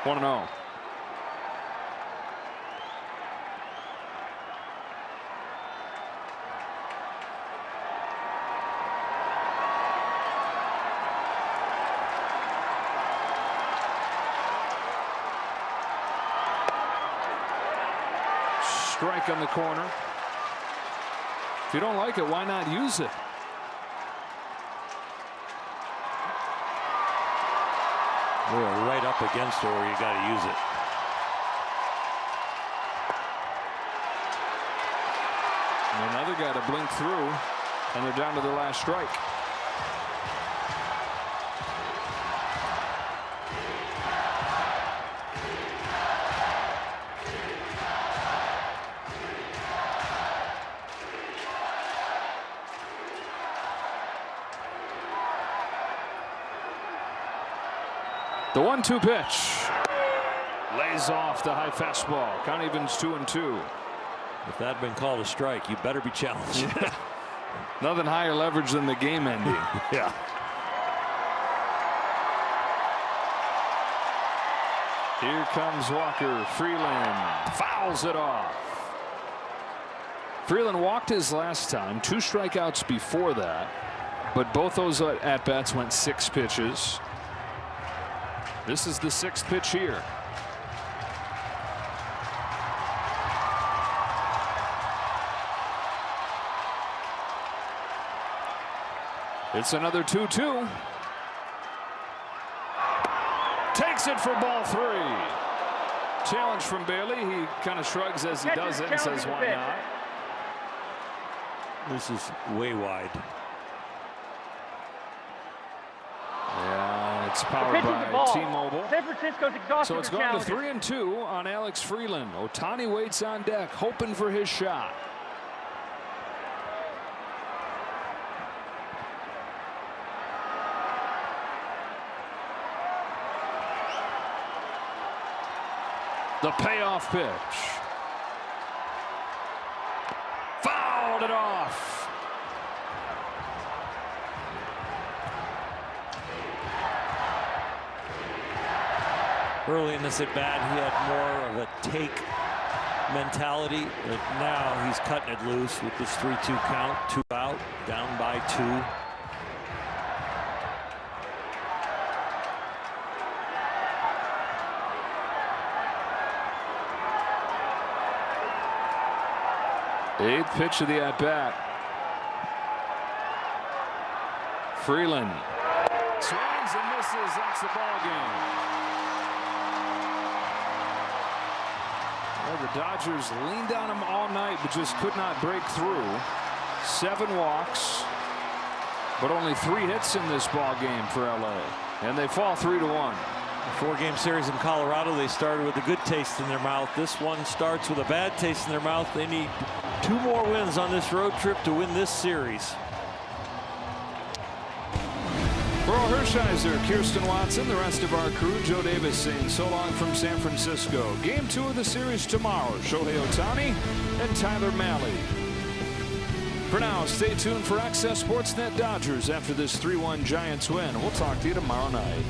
One and 0. Strike on the corner. If you don't like it, why not use it? We're right up against it, or you got to use it. And another guy to blink through, and they're down to their last strike. The 1-2 pitch. Lays off the high fastball. Count evens 2-2. If that had been called a strike, you better be challenged. Yeah. Nothing higher leverage than the game ending. Yeah. Here comes Walker. Freeland fouls it off. Freeland walked his last time. 2 strikeouts before that. But both those at-bats went 6 pitches. This is the 6th pitch here. It's another 2-2. Takes it for ball 3. Challenge from Bailey. He kind of shrugs as he does it and says, why not? This is way wide. Yeah, it's powered by T-Mobile. San Francisco's exhausted. So it's gone to 3-2 on Alex Freeland. Ohtani waits on deck, hoping for his shot. The payoff pitch. Fouled it off. Early in this at bat, he had more of a take mentality, but now he's cutting it loose with this 3-2 count. 2 out, down by 2. Eighth pitch of the at-bat. Freeland swings and misses. That's the ball game. Well, the Dodgers leaned on him all night, but just could not break through. 7 walks, but only 3 hits in this ball game for LA, and they fall 3-1. A 4-game series in Colorado. They started with a good taste in their mouth. This one starts with a bad taste in their mouth. They need 2 more wins on this road trip to win this series. For all Hershiser, Kirsten Watson, the rest of our crew, Joe Davis saying so long from San Francisco. Game 2 of the series tomorrow. Shohei Ohtani and Tyler Mahle. For now, stay tuned for Access Sportsnet Dodgers after this 3-1 Giants win. We'll talk to you tomorrow night.